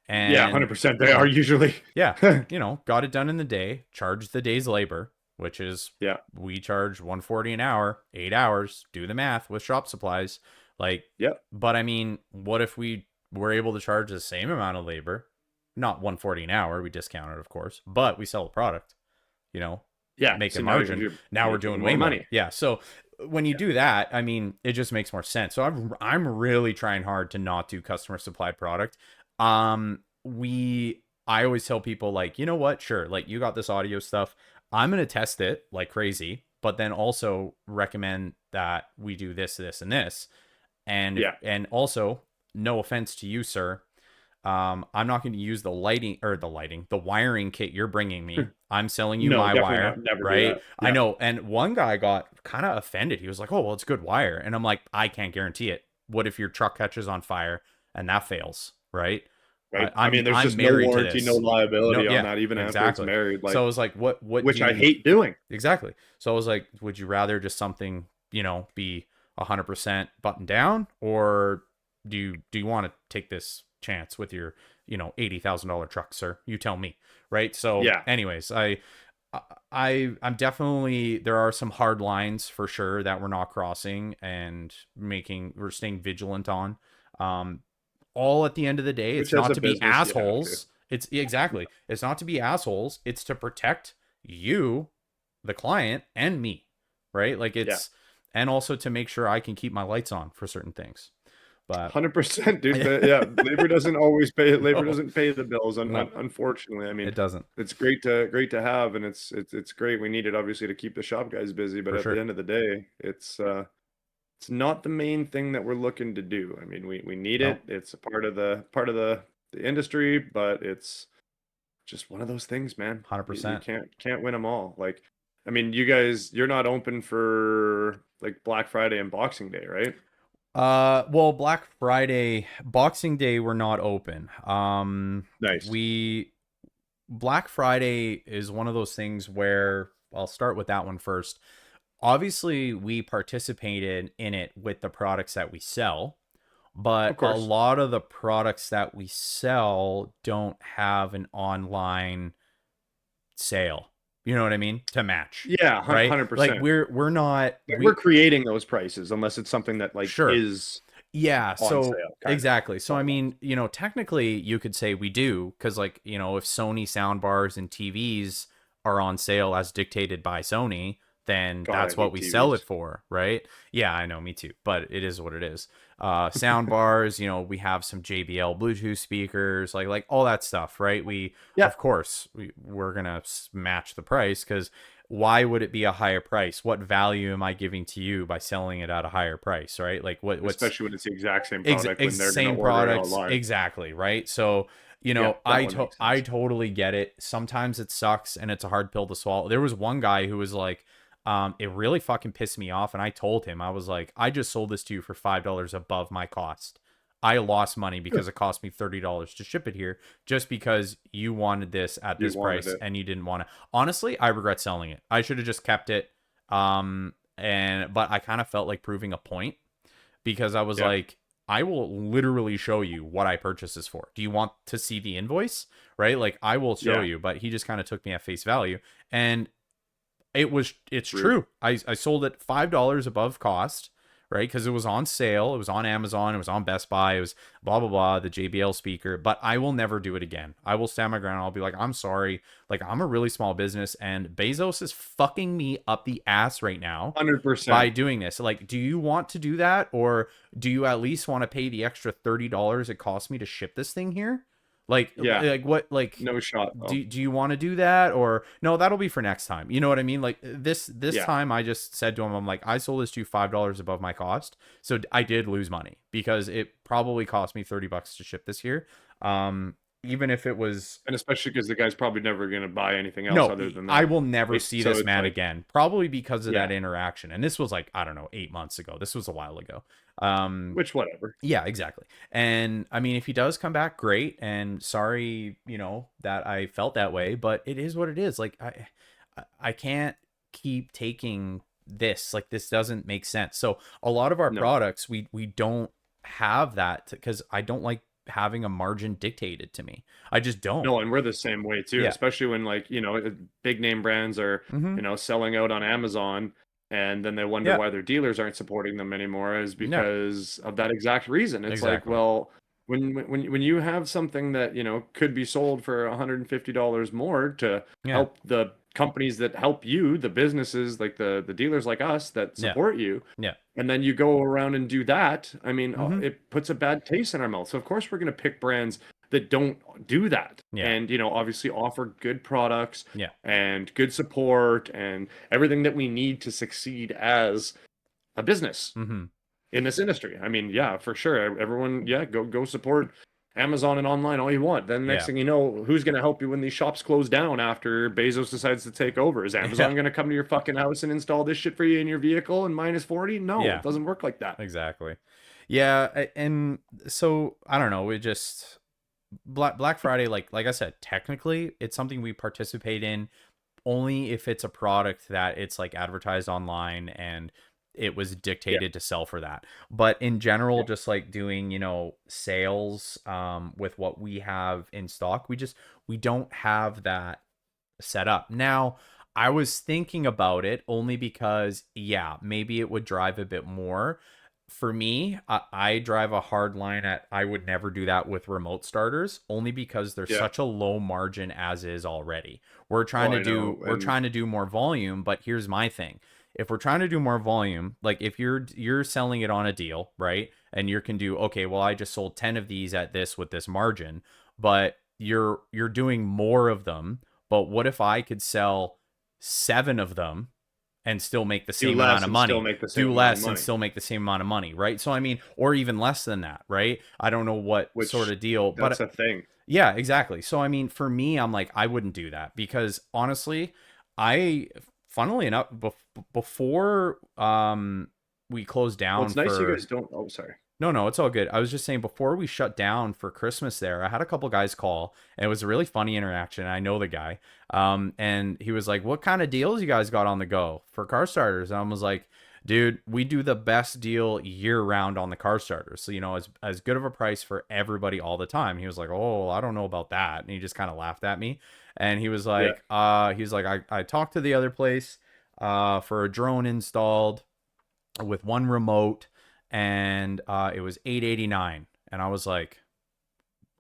And Yeah, 100%. They are usually. yeah, got it done in the day, charged the day's labor, which is Yeah. we charge 140 an hour, 8 hours, do the math with shop supplies. Like, Yeah. but I mean, what if we were able to charge the same amount of labor? Not 140 an hour, we discount it, of course, but we sell the product, Yeah. make So a now you can margin. do- Now we're make doing more way money. more. Yeah. So when you do that, I mean, it just makes more sense. So I'm really trying hard to not do customer supplied product. I always tell people like, you know what? Sure. Like you got this audio stuff. I'm going to test it like crazy, but then also recommend that we do this, this, and this. And, Yeah. and also no offense to you, sir. I'm not going to use the wiring kit you're bringing me. I'm selling you No, my definitely wire, not. Never do right? that. I Yeah. know. And one guy got kind of offended. He was like, "Oh, well, it's good wire." And I'm like, "I can't guarantee it. What if your truck catches on fire and that fails, right?" Right. I'm there's I'm just no married to warranty, this. no liability No, on yeah, that, even after it's exactly. married. Like, So I was like, what which do I you, hate doing. exactly. So I was like, would you rather just something, be 100% buttoned down, or do you want to take this chance with your, $80,000 truck, sir? You tell me, right? So, Yeah. anyways, I'm definitely, there are some hard lines for sure that we're not crossing and we're staying vigilant on. All at the end of the day, it's Which as not a to be business, you have to. assholes. It's exactly. It's not to be assholes. It's to protect you, the client, and me, right? Like and also to make sure I can keep my lights on for certain things. But 100%, dude. Yeah, labor doesn't always pay. Labor No. doesn't pay the bills. No. Unfortunately, I mean, it doesn't. it's great to have, and it's great. We need it obviously to keep the shop guys busy, but For at sure. the end of the day, it's not the main thing that we're looking to do. I mean, we need No. it. It's a part of the industry, but it's just one of those things, man. 100%. You can't win them all. Like, I mean, you're not open for like Black Friday and Boxing Day, right? Well, Black Friday, Boxing Day, we're not open. Nice. Black Friday is one of those things where I'll start with that one first. Obviously, we participated in it with the products that we sell, Of but a course. lot of the products that we sell don't have an online sale. You know what I mean? To match. Yeah, Right? 100%. Like we're not We're creating those prices unless it's something that like Sure. is Yeah, on so sale. Kind exactly. So I Almost. mean, technically you could say we do, because like, if Sony soundbars and TVs are on sale as dictated by Sony, then God, that's I what hate we sell it TVs. for, right? Yeah, I know, me too. But it is what it is. Sound bars, we have some JBL Bluetooth speakers, like all that stuff, right? Yeah. Of course, we're gonna match the price, because why would it be a higher price? What value am I giving to you by selling it at a higher price, right? Like what's Especially when it's the exact same product when they're same gonna order it products, online. exactly, right? So Yeah, that one makes I sense. totally get it. Sometimes it sucks and it's a hard pill to swallow. There was one guy who was like, it really fucking pissed me off, and I told him, I was like, I just sold this to you for $5 above my cost. I lost money because it cost me $30 to ship it here, just because you wanted this at You this wanted price it. and you didn't want to. Honestly, I regret selling it. I should have just kept it. But I kind of felt like proving a point, because I was Yeah. like, I will literally show you what I purchased this for. Do you want to see the invoice? Right? Like, I will show Yeah. you, but he just kind of took me at face value. And it's Rude. true. I sold it $5 above cost, right? Because it was on sale. It was on Amazon. It was on Best Buy. It was blah, blah, blah, the JBL speaker. But I will never do it again. I will stand my ground. I'll be like, I'm sorry. Like, I'm a really small business, and Bezos is fucking me up the ass right now 100%. by doing this. Like, do you want to do that? Or do you at least want to pay the extra $30 it cost me to ship this thing here? Yeah, Like what, like, no shot though. do you want to do that, or no, that'll be for next time. You know what I mean? Like this Yeah. time I just said to him, I'm like, I sold this to you $5 above my cost. So I did lose money because it probably cost me $30 to ship this year. Even if it was, And especially because the guy's probably never going to buy anything else no, other than I that. will never see So this it's man like, again, probably because of that yeah, interaction. And this was like, I don't know, 8 months ago. This was a while ago. which whatever. Yeah, exactly. And I mean, if he does come back, great. And sorry, that I felt that way, but it is what it is. Like I can't keep taking this. Like this doesn't make sense. So a lot of our No. products, we don't have that because I don't like having a margin dictated to me. I just don't. No, and we're the same way too, Yeah. especially when like, big name brands are, Mm-hmm. selling out on Amazon and then they wonder Yeah. why their dealers aren't supporting them anymore is Yeah. because of that exact reason. It's like, Exactly. well, when you have something that, could be sold for $150 more to Yeah. help the companies that help you, the businesses like the dealers like us that Yeah. support you, Yeah. and then you go around and do that, I mean, Mm-hmm. it puts a bad taste in our mouth. So of course we're going to pick brands that don't do that. Yeah. And, obviously offer good products Yeah. and good support and everything that we need to succeed as a business Mm-hmm. in this industry. I mean, yeah, for sure. Everyone, yeah, go support Amazon and online all you want. Then next Yeah. thing you know, who's going to help you when these shops close down after Bezos decides to take over? Is Yeah. Amazon going to come to your fucking house and install this shit for you in your vehicle and -40? No, Yeah. it doesn't work like that. Exactly. Yeah, and so I don't know. We just Black Friday, like I said, technically it's something we participate in only if it's a product that it's like advertised online and it was Yeah. dictated to sell for that. But in general, Yeah. just like doing, sales with what we have in stock, we don't have that set up. Now, I was thinking about it only because, yeah, maybe it would drive a bit more. For me, I drive a hard line at I would never do that with remote starters only because there's Yeah. such a low margin as is already. We're Oh, trying to I do know. we're And trying to do more volume, but here's my thing. If we're trying to do more volume, like if you're selling it on a deal, right? And you can do, okay, well, I just sold 10 of these at this with this margin, but you're doing more of them. But what if I could sell 7 of them and still make the do same amount less of and still money? make the same Do amount of less and money, still make the same amount of money, right? So I mean, or even less than that, right? I don't know what sort which of deal, that's but a thing. yeah, exactly. So I mean, for me, I'm like, I wouldn't do that because honestly, I, funnily enough, before we closed Well, down it's nice you for, guys don't. Oh, sorry. no, it's all good. I was just saying before we shut down for Christmas there, I had a couple guys call and it was a really funny interaction. I know the guy. And he was like, "What kind of deals you guys got on the go for car starters?" And I was like, "Dude, we do the best deal year round on the car starters. So, as good of a price for everybody all the time." He was like, "Oh, I don't know about that." And he just kind of laughed at me. And Yeah. he was like, I talked to the other place for a drone installed with one remote, and it was $889, and I was like,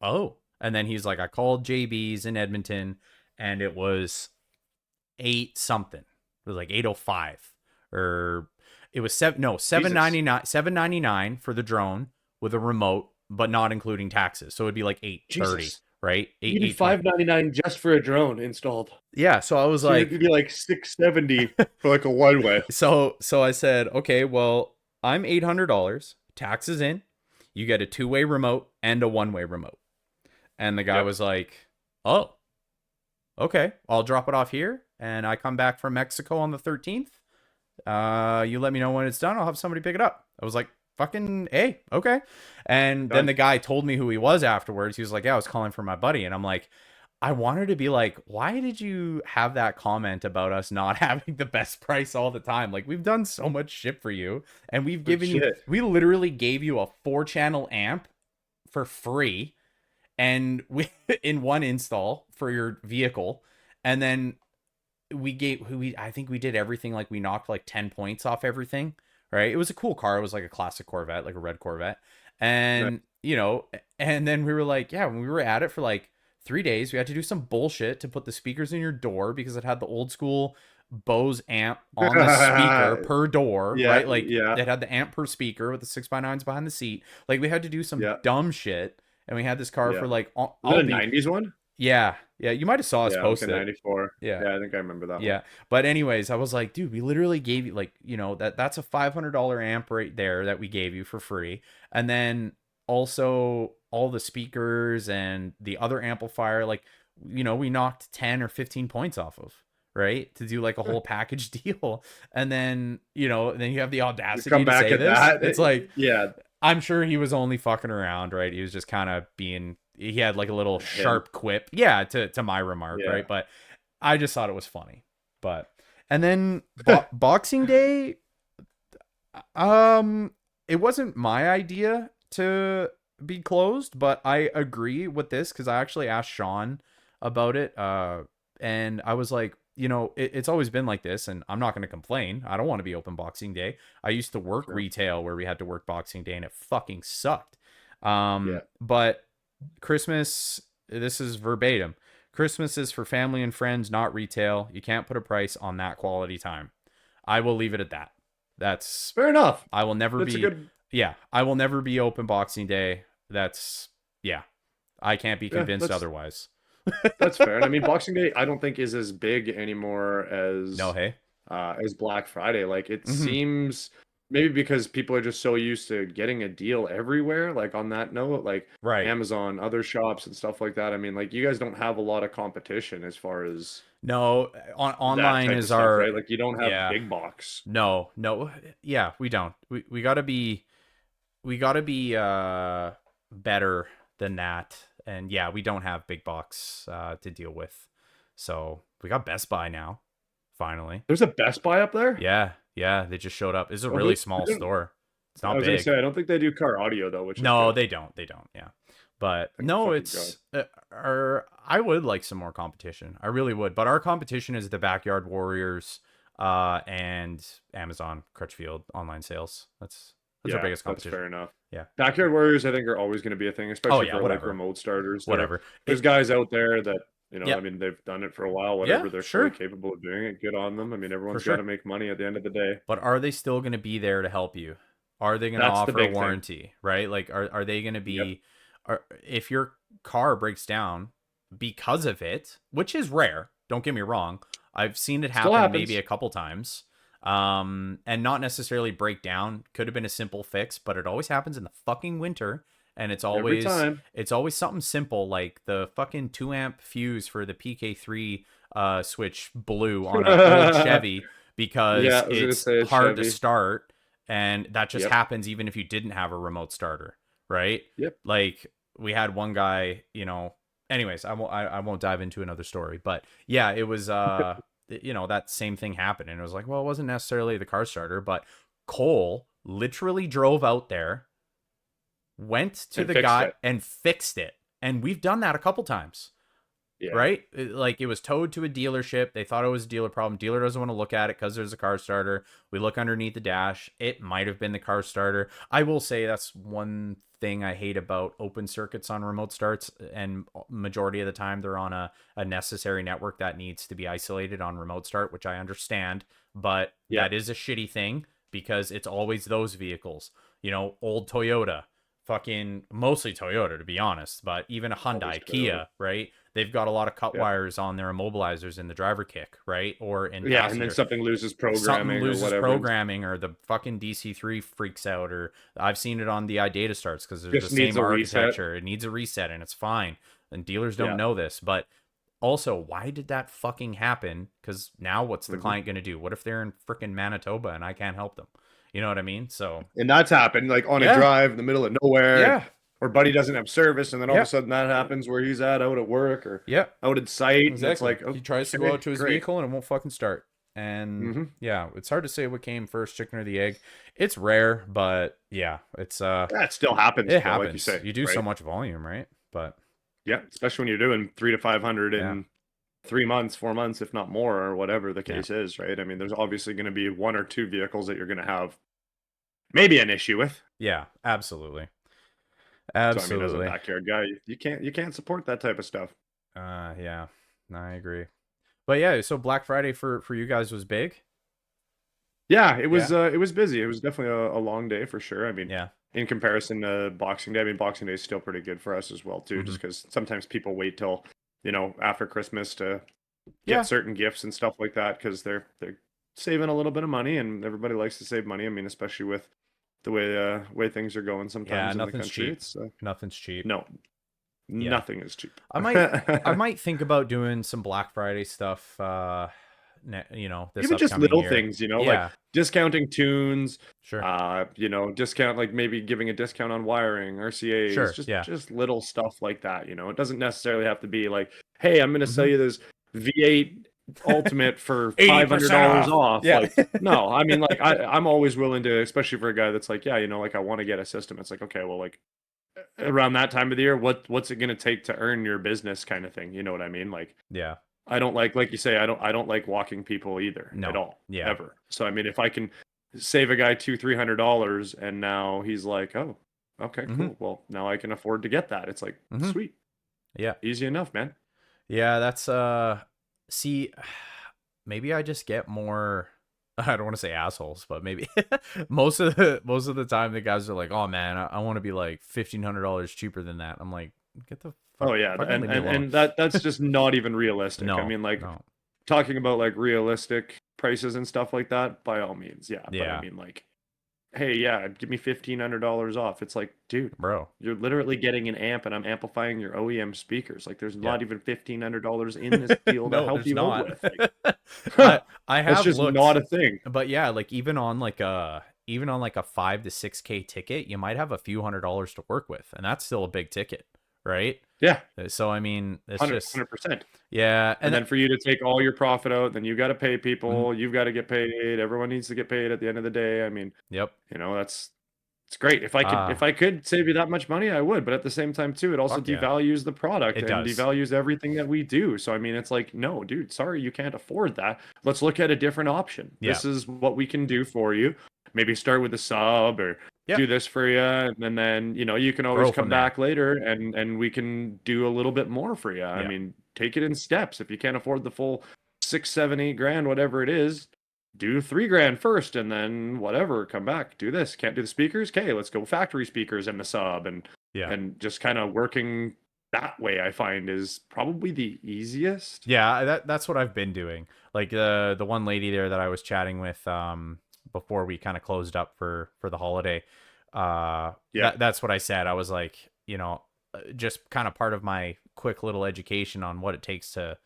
oh. And then he's like, I called JB's in Edmonton, and it was 8 something. It was like 805, or it was Jesus. 799 for the drone with a remote, but not including taxes. So it'd be like 830, Jesus. right? You did 820. $599 just for a drone installed. Yeah. So I was So it'd like, be like 670 for like a one way. so I said, okay, well, I'm $800, taxes in. You get a 2-way remote and a 1-way remote. And the guy Yep. was like, oh, okay, I'll drop it off here. And I come back from Mexico on the 13th. You let me know when it's done. I'll have somebody pick it up. I was like, fucking A, okay. And then Done. the guy told me who he was afterwards. He was like, yeah, I was calling for my buddy. And I'm like, I wanted to be like, why did you have that comment about us not having the best price all the time? Like, we've done so much shit for you, and Legit. we literally gave you a 4-channel amp for free, and we in one install for your vehicle, and then I think we did everything, like we knocked like 10 points off everything, right? It was a cool car. It was like a classic Corvette, like a red Corvette. Right. And, and then we were like, yeah, when we were at it for like 3 days, we had to do some bullshit to put the speakers in your door because it had the old school Bose amp on the speaker per door, Yeah. right? Like Yeah. it had the amp per speaker with the 6x9s behind the seat. Like we had to do some Yeah. dumb shit and we had this car Yeah. for like Was I'll it a be 90s one? yeah, yeah, you might have saw us Yeah, like post a it. 94. Yeah. Yeah, I think I remember that one. Yeah. But anyways, I was like, dude, we literally gave you like, that's a $500 amp right there that we gave you for free. And then also all the speakers and the other amplifier, like, we knocked 10 or 15 points off of, right? To do like a whole package deal. And then, then you have the You audacity come to back say at this. that. It's like, Yeah, I'm sure he was only fucking around, right? He was just kind of he had like a little him. sharp quip. Yeah, to my remark, Yeah. right? But I just thought it was funny. But and then Boxing Day, it wasn't my idea to be closed, but I agree with this because I actually asked Sean about it. And I was like, it's always been like this, and I'm not going to complain. I don't want to be open Boxing Day. I used to work Sure. retail where we had to work Boxing Day, and it fucking sucked. Yeah. But Christmas, this is verbatim. Christmas is for family and friends, not retail. You can't put a price on that quality time. I will leave it at that. That's Fair enough. I will never That's be. a good. Yeah, I will never be open Boxing Day. That's yeah. I can't be convinced otherwise. That's fair. And I mean, Boxing Day, I don't think is as big anymore No, hey. as Black Friday. Like it Mhm. seems maybe because people are just so used to getting a deal everywhere. Like on that note, like Right. Amazon, other shops and stuff like that. I mean, like you guys don't have a lot of competition as far as No, that online type of is stuff, our right? Like you don't have yeah. big box. No, yeah, we don't. We gotta be better than that. And yeah, we don't have big box to deal with. So we got Best Buy now, finally. There's a Best Buy up there? Yeah, they just showed up. It's a Oh, really small store. It's I not was gonna big. say I don't think they do car audio though, which is No, good. they don't. Yeah. But Thank no, fucking it's I would like some more competition. I really would. But our competition is the Backyard Warriors and Amazon Crutchfield online sales. That's our biggest competition. That's fair enough. Yeah. Backyard Warriors, I think, are always going to be a thing, especially for whatever. like remote starters. Whatever. There's guys out there that, Yep. I mean, they've done it for a while, whatever. Yeah, They're sure. fully capable of doing it. Good on them. I mean, everyone's sure. got to make money at the end of the day. But are they still going to be there to help you? Are they going to That's the offer a big thing. warranty, right? Like, are they going to be, Yep. if your car breaks down because of it, which is rare, don't get me wrong. I've seen it Still happen happens. maybe a couple times. And not necessarily break down. Could have been a simple fix, but it always happens in the fucking winter. And it's Every always time. something simple like the fucking 2-amp fuse for the PK3 switch blew on an old Chevy because Yeah, I was gonna it's say a hard to Chevy. start, and that just Yep. happens even if you didn't have a remote starter, right? Yep. Like we had one guy, anyways, I won't dive into another story, but yeah, it was that same thing happened, and it was like, well, it wasn't necessarily the car starter, but Cole literally drove out there, went to the guy and fixed it. And we've done that a couple times. Yeah. Right? Like it was towed to a dealership. They thought it was a dealer problem. Dealer doesn't want to look at it because there's a car starter. We look underneath the dash. It might have been the car starter. I will say that's one thing I hate about open circuits on remote starts. And majority of the time they're on a necessary network that needs to be isolated on remote start, which I understand. But that is a shitty thing because it's always those vehicles. Old Toyota. Fucking mostly Toyota, to be honest, but even a Hyundai, Kia, right? They've got a lot of cut wires on their immobilizers in the driver kick, right? Or in and then something loses programming or whatever. Or the fucking DC3 freaks out, or I've seen it on the iData starts because they're Just the same architecture. Reset. It needs a reset, and it's fine. And dealers don't know this, but also, why did that fucking happen? Because now what's the client going to do? What if they're in freaking Manitoba and I can't help them? You know what I mean? So, and that's happened like on a drive in the middle of nowhere. Yeah. Or buddy doesn't have service, and then all of a sudden that happens where he's out at work or out at site. Exactly. And it's like, he tries to go out to his vehicle and it won't fucking start. And it's hard to say what came first, chicken or the egg. It's rare, but it's that still happens. It happens. Like you say, you do so much volume, right? But especially when you're doing 300 to 500 in 3 months, 4 months, if not more, or whatever the case is, right? I mean, there's obviously going to be 1 or 2 vehicles that you're going to have maybe an issue with. Yeah, absolutely. So, I mean, as a backyard guy, you can't support that type of stuff. Yeah, I agree. But so Black Friday for you guys was big. Yeah, it was busy. It was definitely a long day for sure. I mean, in comparison to Boxing Day. I mean, Boxing Day is still pretty good for us as well too, just because sometimes people wait till after Christmas to Yeah. get certain gifts and stuff like that because they're saving a little bit of money, and everybody likes to save money. I mean, especially with the way things are going sometimes in the Nothing's country. cheap. It's Nothing's cheap. no, Yeah. nothing is cheap. I might think about doing some Black Friday stuff. This Even just upcoming little year. things, like Yeah, discounting tunes, sure, discount, like maybe giving a discount on wiring, RCAs, sure. Yeah. just little stuff like that. It doesn't necessarily have to be like, hey, I'm going to sell Mhm. you this V8 Ultimate for 80% $500 off. off. Yeah. Like, no, I mean, like I'm always willing to, especially for a guy that's like, yeah, like I want to get a system. It's like, okay, well, like around that time of the year, what's it going to take to earn your business kind of thing? You know what I mean? Like, Yeah. I don't like you say, I don't like walking people either No. at all. Yeah. Ever. So I mean, if I can save a guy $200-300 and now he's like, oh, okay, cool. Well, now I can afford to get that. It's like, sweet. Yeah. Easy enough, man. Yeah, that's see, maybe I just get more, I don't want to say assholes, but maybe most of the time the guys are like, "Oh man, I want to be like $1,500 cheaper than that." I'm like, "Get the Oh yeah, fucking leave me alone." and that's just not even realistic. I No, mean, like no. talking about like realistic prices and stuff like that, by all means, yeah. But Yeah. I mean, like, hey, yeah, give me $1,500 off. It's like, dude, Bro, you're literally getting an amp, and I'm amplifying your OEM speakers. Like, there's Yeah. not even $1,500 in this deal to no, help there's you out not. with. Like, I that's have just looked, not a thing. but yeah, like even on like a 5 to 6K ticket, you might have a few $100s to work with, and that's still a big ticket, right? Yeah, So I mean, it's 100%. Yeah, And then for you to take all your profit out, then you got to pay Mm-hmm. people. You've got to get paid. Everyone needs to get paid at the end of the day. I mean, Yep. it's great. If I could save you that much money, I would. But at the same time, too, it also Fuck yeah. devalues the product It and does. devalues everything that we do. So I mean, it's like, no, dude, sorry, you can't afford that. Let's look at a different option. Yeah. This is what we can do for you. Maybe start with a sub or do this for you, and then you can always come back later and we can do a little bit more for you. I mean, take it in steps. If you can't afford the full 6, 7, 8 grand, whatever it is, do 3 grand first, and then whatever, come back, do this. Can't do the speakers? Okay, let's go factory speakers and the sub, and just kind of working that way, I find, is probably the easiest. Yeah, that's what I've been doing. Like the one lady there that I was chatting with before we kind of closed up for the holiday. That's what I said. I was like, just kind of part of my quick little education on what it takes to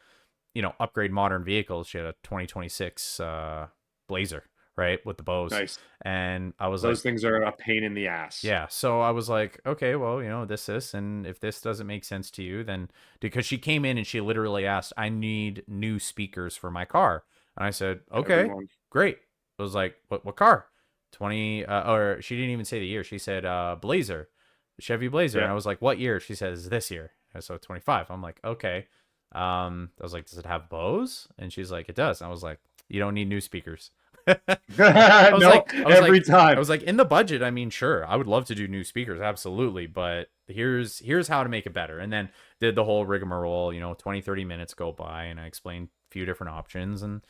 upgrade modern vehicles. She had a 2026 Blazer, right, with the Bose. Nice. And I was those things are a pain in the ass. Yeah, so I was like, okay, well, this, and if this doesn't make sense to you, then because she came in and she literally asked, I need new speakers for my car, and I said, okay, Everyone. great. I was like, what car? 20, or she didn't even say the year. She said Blazer, Chevy Blazer, and I was like, what year? She says this year, so 25. I'm like, okay. I was like, does it have Bose? And she's like, it does. And I was like, you don't need new speakers. Every time. I was like, in the budget, I mean, sure, I would love to do new speakers, absolutely, but here's how to make it better. And then did the whole rigmarole, 20-30 minutes go by, and I explained a few different options, and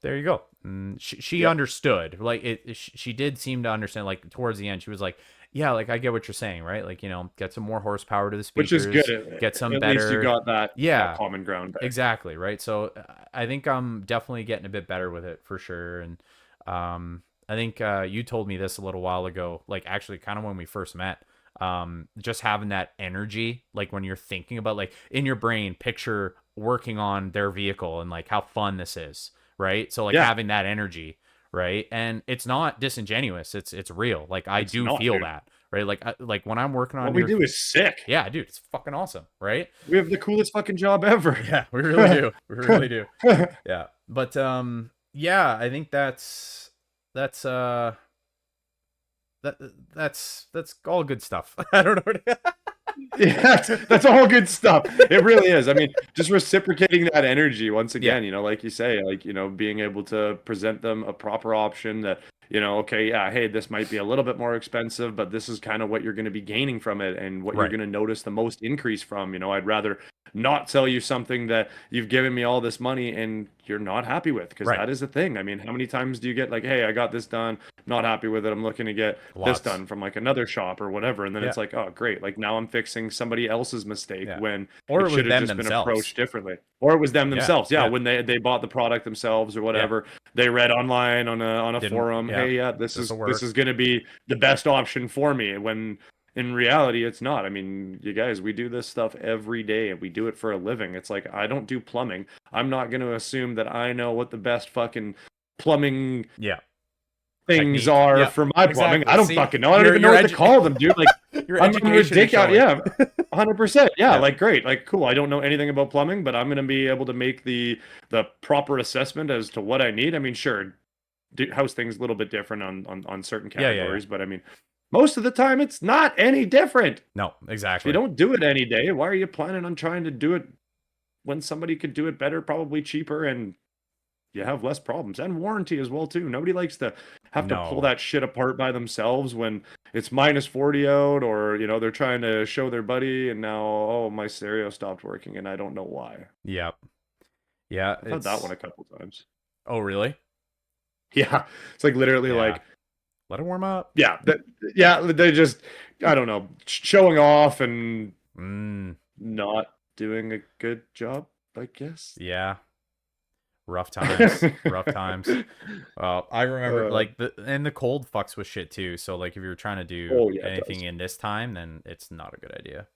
there you go. And she understood. Like she did seem to understand. Like towards the end, she was like, yeah, like I get what you're saying, right? Like, get some more horsepower to the speakers, which is good. Get some at better. Least you got that, yeah, that common ground there. Exactly, right? So I think I'm definitely getting a bit better with it for sure. And I think you told me this a little while ago, like actually kind of when we first met, just having that energy, like when you're thinking about, like in your brain, picture working on their vehicle and like how fun this is, right? So like having that energy, right? And it's not disingenuous, it's real. Like I do feel that, right? Like when I'm working on what we do is sick. Yeah, dude, it's fucking awesome, right? We have the coolest fucking job ever. Yeah, we really do. We really do. Yeah. But yeah, I think that's all good stuff. I don't know. Yeah, that's all good stuff. It really is. I mean, just reciprocating that energy once again, like you say, like, being able to present them a proper option that, okay, yeah, hey, this might be a little bit more expensive, but this is kind of what you're going to be gaining from it and what you're going to notice the most increase from. I'd rather not sell you something that you've given me all this money and you're not happy with, because Right. that is a thing. I mean, how many times do you get like, hey, I got this done, not happy with it, I'm looking to get this Lots. done from like another shop or whatever, and then Yeah. it's like, oh great, like now I'm fixing somebody else's mistake Yeah. when Or it it was should have them just been themselves. approached differently. Or it was them Yeah. themselves, yeah, Yeah. when they bought the product themselves or Yeah. whatever, they read online on a Didn't. forum, Yeah. hey, yeah, this This'll this work. is going to be the best option for me, when in reality it's not. I mean, you guys, we do this stuff every day and we do it for a living. It's like, I don't do plumbing. I'm not going to assume that I know what the best fucking plumbing Yeah. things Technique. are Yeah. for my plumbing. Exactly. I don't See, fucking know. I don't even know what to call them, dude. Like, your I'm education is ridiculous. showing. Yeah, 100%. Yeah, Yeah. like great, like cool. I don't know anything about plumbing, but I'm gonna be able to make the proper assessment as to what I need. I mean, sure, house things a little bit different on certain Yeah. Yeah. categories, but I mean, most of the time it's not any different. No, If you exactly. don't do it any day, why are you planning on trying to do it when somebody could do it better, probably cheaper, and you have less problems and warranty as well too. Nobody likes to have to pull No. that shit apart by themselves when it's -40 out, or they're trying to show their buddy and now, oh, my stereo stopped working and I don't know why. Yep. Yeah. I've had that one a couple times. Oh, really? Yeah, it's like literally Yeah. like, Let it warm up. yeah, they just, I don't know, showing off and not doing a good job, I guess. Yeah. Rough times. Rough times. I remember like the cold fucks with shit too. So like if you're trying to do anything in this time, then it's not a good idea.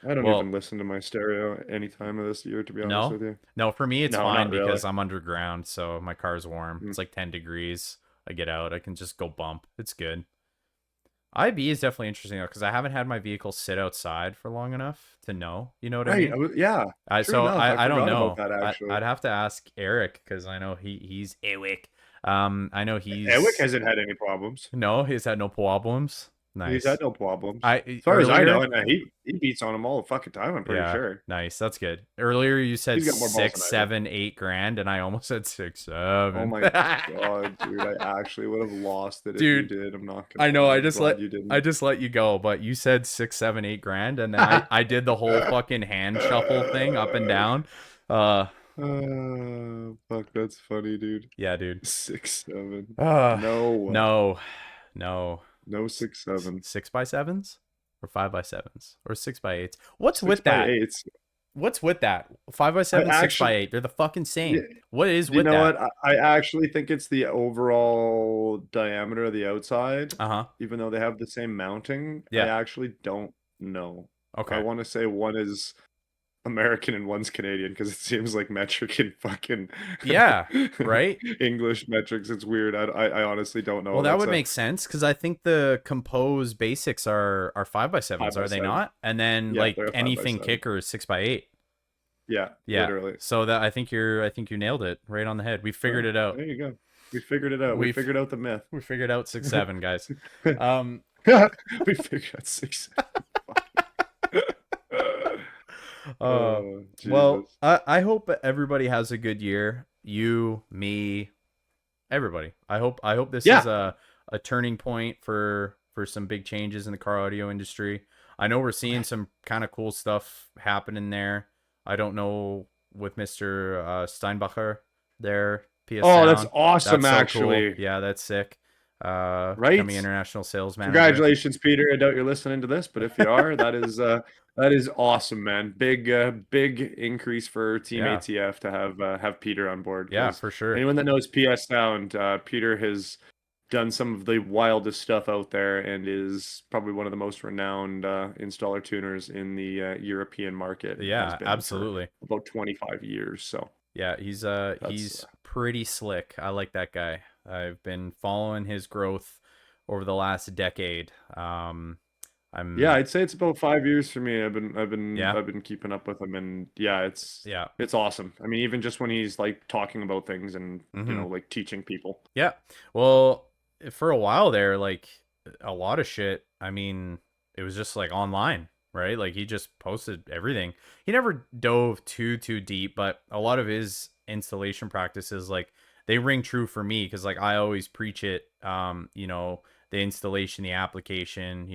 I don't even listen to my stereo any time of this year, to be honest with you. No, for me it's No, fine not really. because I'm underground, so my car's warm. It's like 10 degrees. I get out, I can just go bump. It's good. IB is definitely interesting though, because I haven't had my vehicle sit outside for long enough to know. You know what I mean? Yeah. So I don't know. About that, actually. I'd have to ask Eric because I know he's Eric. I know Eric hasn't had any problems. No, he's had no problems. Nice. He's had no problems. As far as I know, and he beats on them all the fucking time, I'm pretty sure. Nice, that's good. Earlier you said He's got more balls than 6, I do. 7, 8 grand, and I almost said 6, 7. Oh my god, dude! I actually would have lost it Dude, if you did. I'm not gonna. I know. I just let you go, but you said 6, 7, 8 grand, and then I did the whole fucking hand shuffle thing up and down. Fuck, that's funny, dude. Yeah, dude. 6, 7. No, 6, 7. 6x7s or 5x7s or 6x8s. What's 6 with by that? 8s. What's with that? 5x7, 6x8. They're the fucking same. What is with that? You know what? I actually think it's the overall diameter of the outside. Even though they have the same mounting, I actually don't know. Okay. I want to say one is American and one's Canadian because it seems like metric and fucking right? English metrics. It's weird. I honestly don't know. Well, that would make sense because I think the Compose basics are 5x7s, are they not? And then like anything kicker is 6x8. Yeah, literally. So that I think you nailed it right on the head. We figured it out. There you go. We figured it out. We figured out the myth. We figured out 6, 7, guys. We figured out 6, 7. Well, I hope everybody has a good year. You, me, everybody. I hope this is a turning point for some big changes in the car audio industry. I know we're seeing some kind of cool stuff happening there. I don't know with Mr. Steinbacher there. PS Sound. That's awesome, that's so actually. Cool. Yeah, that's sick. Right? Becoming international sales manager. Congratulations, Peter. I doubt you're listening to this, but if you are, that is awesome, man. Big increase for Team ATF to have Peter on board. Yeah, for sure. Anyone that knows PS Sound, Peter has done some of the wildest stuff out there and is probably one of the most renowned installer tuners in the European market. Yeah, absolutely. About 25 years. So yeah, he's pretty slick. I like that guy. I've been following his growth over the last decade. I'd say it's about 5 years for me. I've been keeping up with him, and it's awesome. I mean, even just when he's like talking about things and like teaching people. Yeah. Well, for a while there, like a lot of shit, I mean, it was just like online, right? Like he just posted everything. He never dove too deep, but a lot of his installation practices, like they ring true for me because like I always preach it, the installation, the application,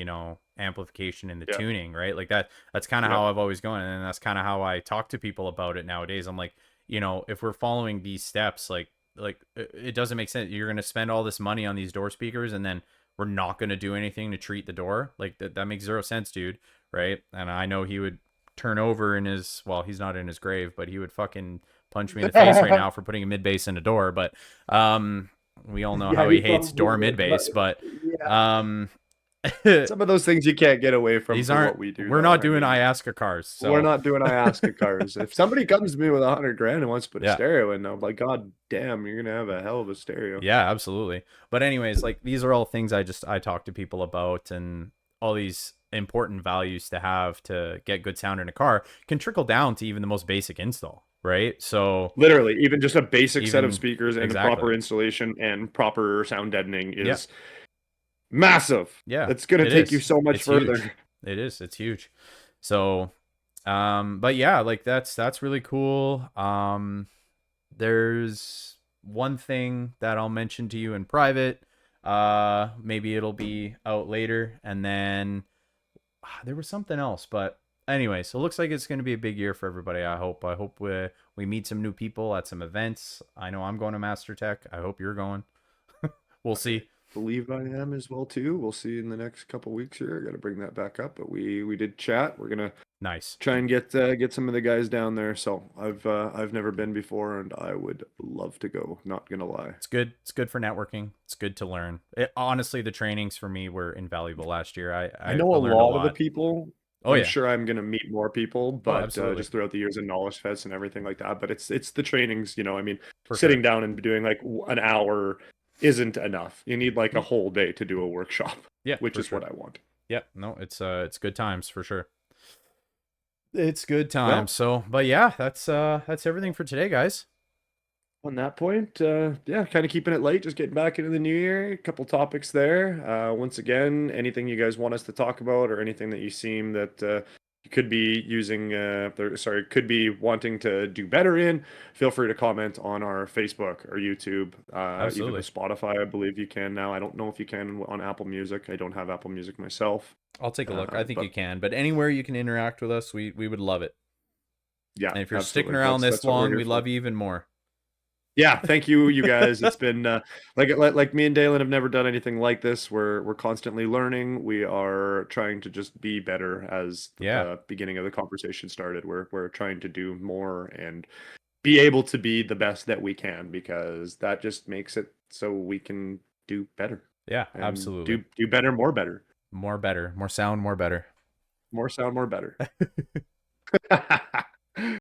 amplification and the Yeah. tuning, right? Like that's kind of Yeah. how I've always gone, and that's kind of how I talk to people about it nowadays. I'm like, you know, if we're following these steps, like it doesn't make sense. You're gonna spend all this money on these door speakers, and then we're not gonna do anything to treat the door. Like that makes zero sense, dude. Right? And I know he would turn over in his, well, he's not in his grave, but he would fucking punch me in the face right now for putting a mid bass in a door. But we all know Yeah, how he he hates probably door mid would, but bass. But yeah, um, some of those things you can't get away from these for what aren't. we do, We're though. not I doing mean, Iasca cars, we're so not doing Iasca cars. If somebody comes to me with $100,000 and wants to put a yeah. stereo in, I'm like, God damn, you're gonna have a hell of a stereo. Yeah, absolutely. But anyways, like these are all things I talk to people about, and all these important values to have to get good sound in a car can trickle down to even the most basic install, right? So Literally, even just a basic set of even speakers and a exactly. proper installation and proper sound deadening Yeah. is massive. Yeah. It's gonna It take you is. so much It's huge. further. It is. It's huge. So but yeah, like that's really cool. There's one thing that I'll mention to you in private. Maybe it'll be out later, and then there was something else, but anyway, so it looks like it's going to be a big year for everybody. I hope we meet some new people at some events. I know I'm going to Master Tech. I hope you're going. We'll see. Believe I am as well too. We'll see in the next couple weeks here. I got to bring that back up, but we did chat. We're gonna Nice. try and get some of the guys down there. So I've never been before, and I would love to go. Not gonna lie. It's good. It's good for networking. It's good to learn. Honestly, the trainings for me were invaluable last year. I I know a learned a lot of the lot. people. Oh I'm yeah. sure I'm gonna meet more people, Oh, but absolutely. just throughout the years in Knowledge Fest and everything like that. But it's the trainings, I mean, For sitting sure. down and doing like an hour isn't enough. You need like a whole day to do a workshop, Yeah, which for is sure. what I want. Yeah, no, it's good times for sure. It's good Well, times. So, but yeah, that's everything for today, guys. on that point, yeah, kind of keeping it light, just getting back into the new year. A couple topics there. Once again, anything you guys want us to talk about, or anything that you seem that you could be using, could be wanting to do better in, feel free to comment on our Facebook or YouTube, even the Absolutely. Spotify. I believe you can now. I don't know if you can on Apple Music. I don't have Apple Music myself, I'll take a look. I think you but can, but anywhere you can interact with us, we would love it. yeah, And if you're sticking absolutely. around this That's what we're long, here we for. love you even more. Yeah, thank you, you guys. It's been like me and Daylin have never done anything like this. We're constantly learning. We are trying to just be better, as Yeah. the beginning of the conversation started. We're trying to do more and be able to be the best that we can, because that just makes it so we can do better Yeah, and absolutely. do better, more better, More better. More sound, more better. more sound, more better.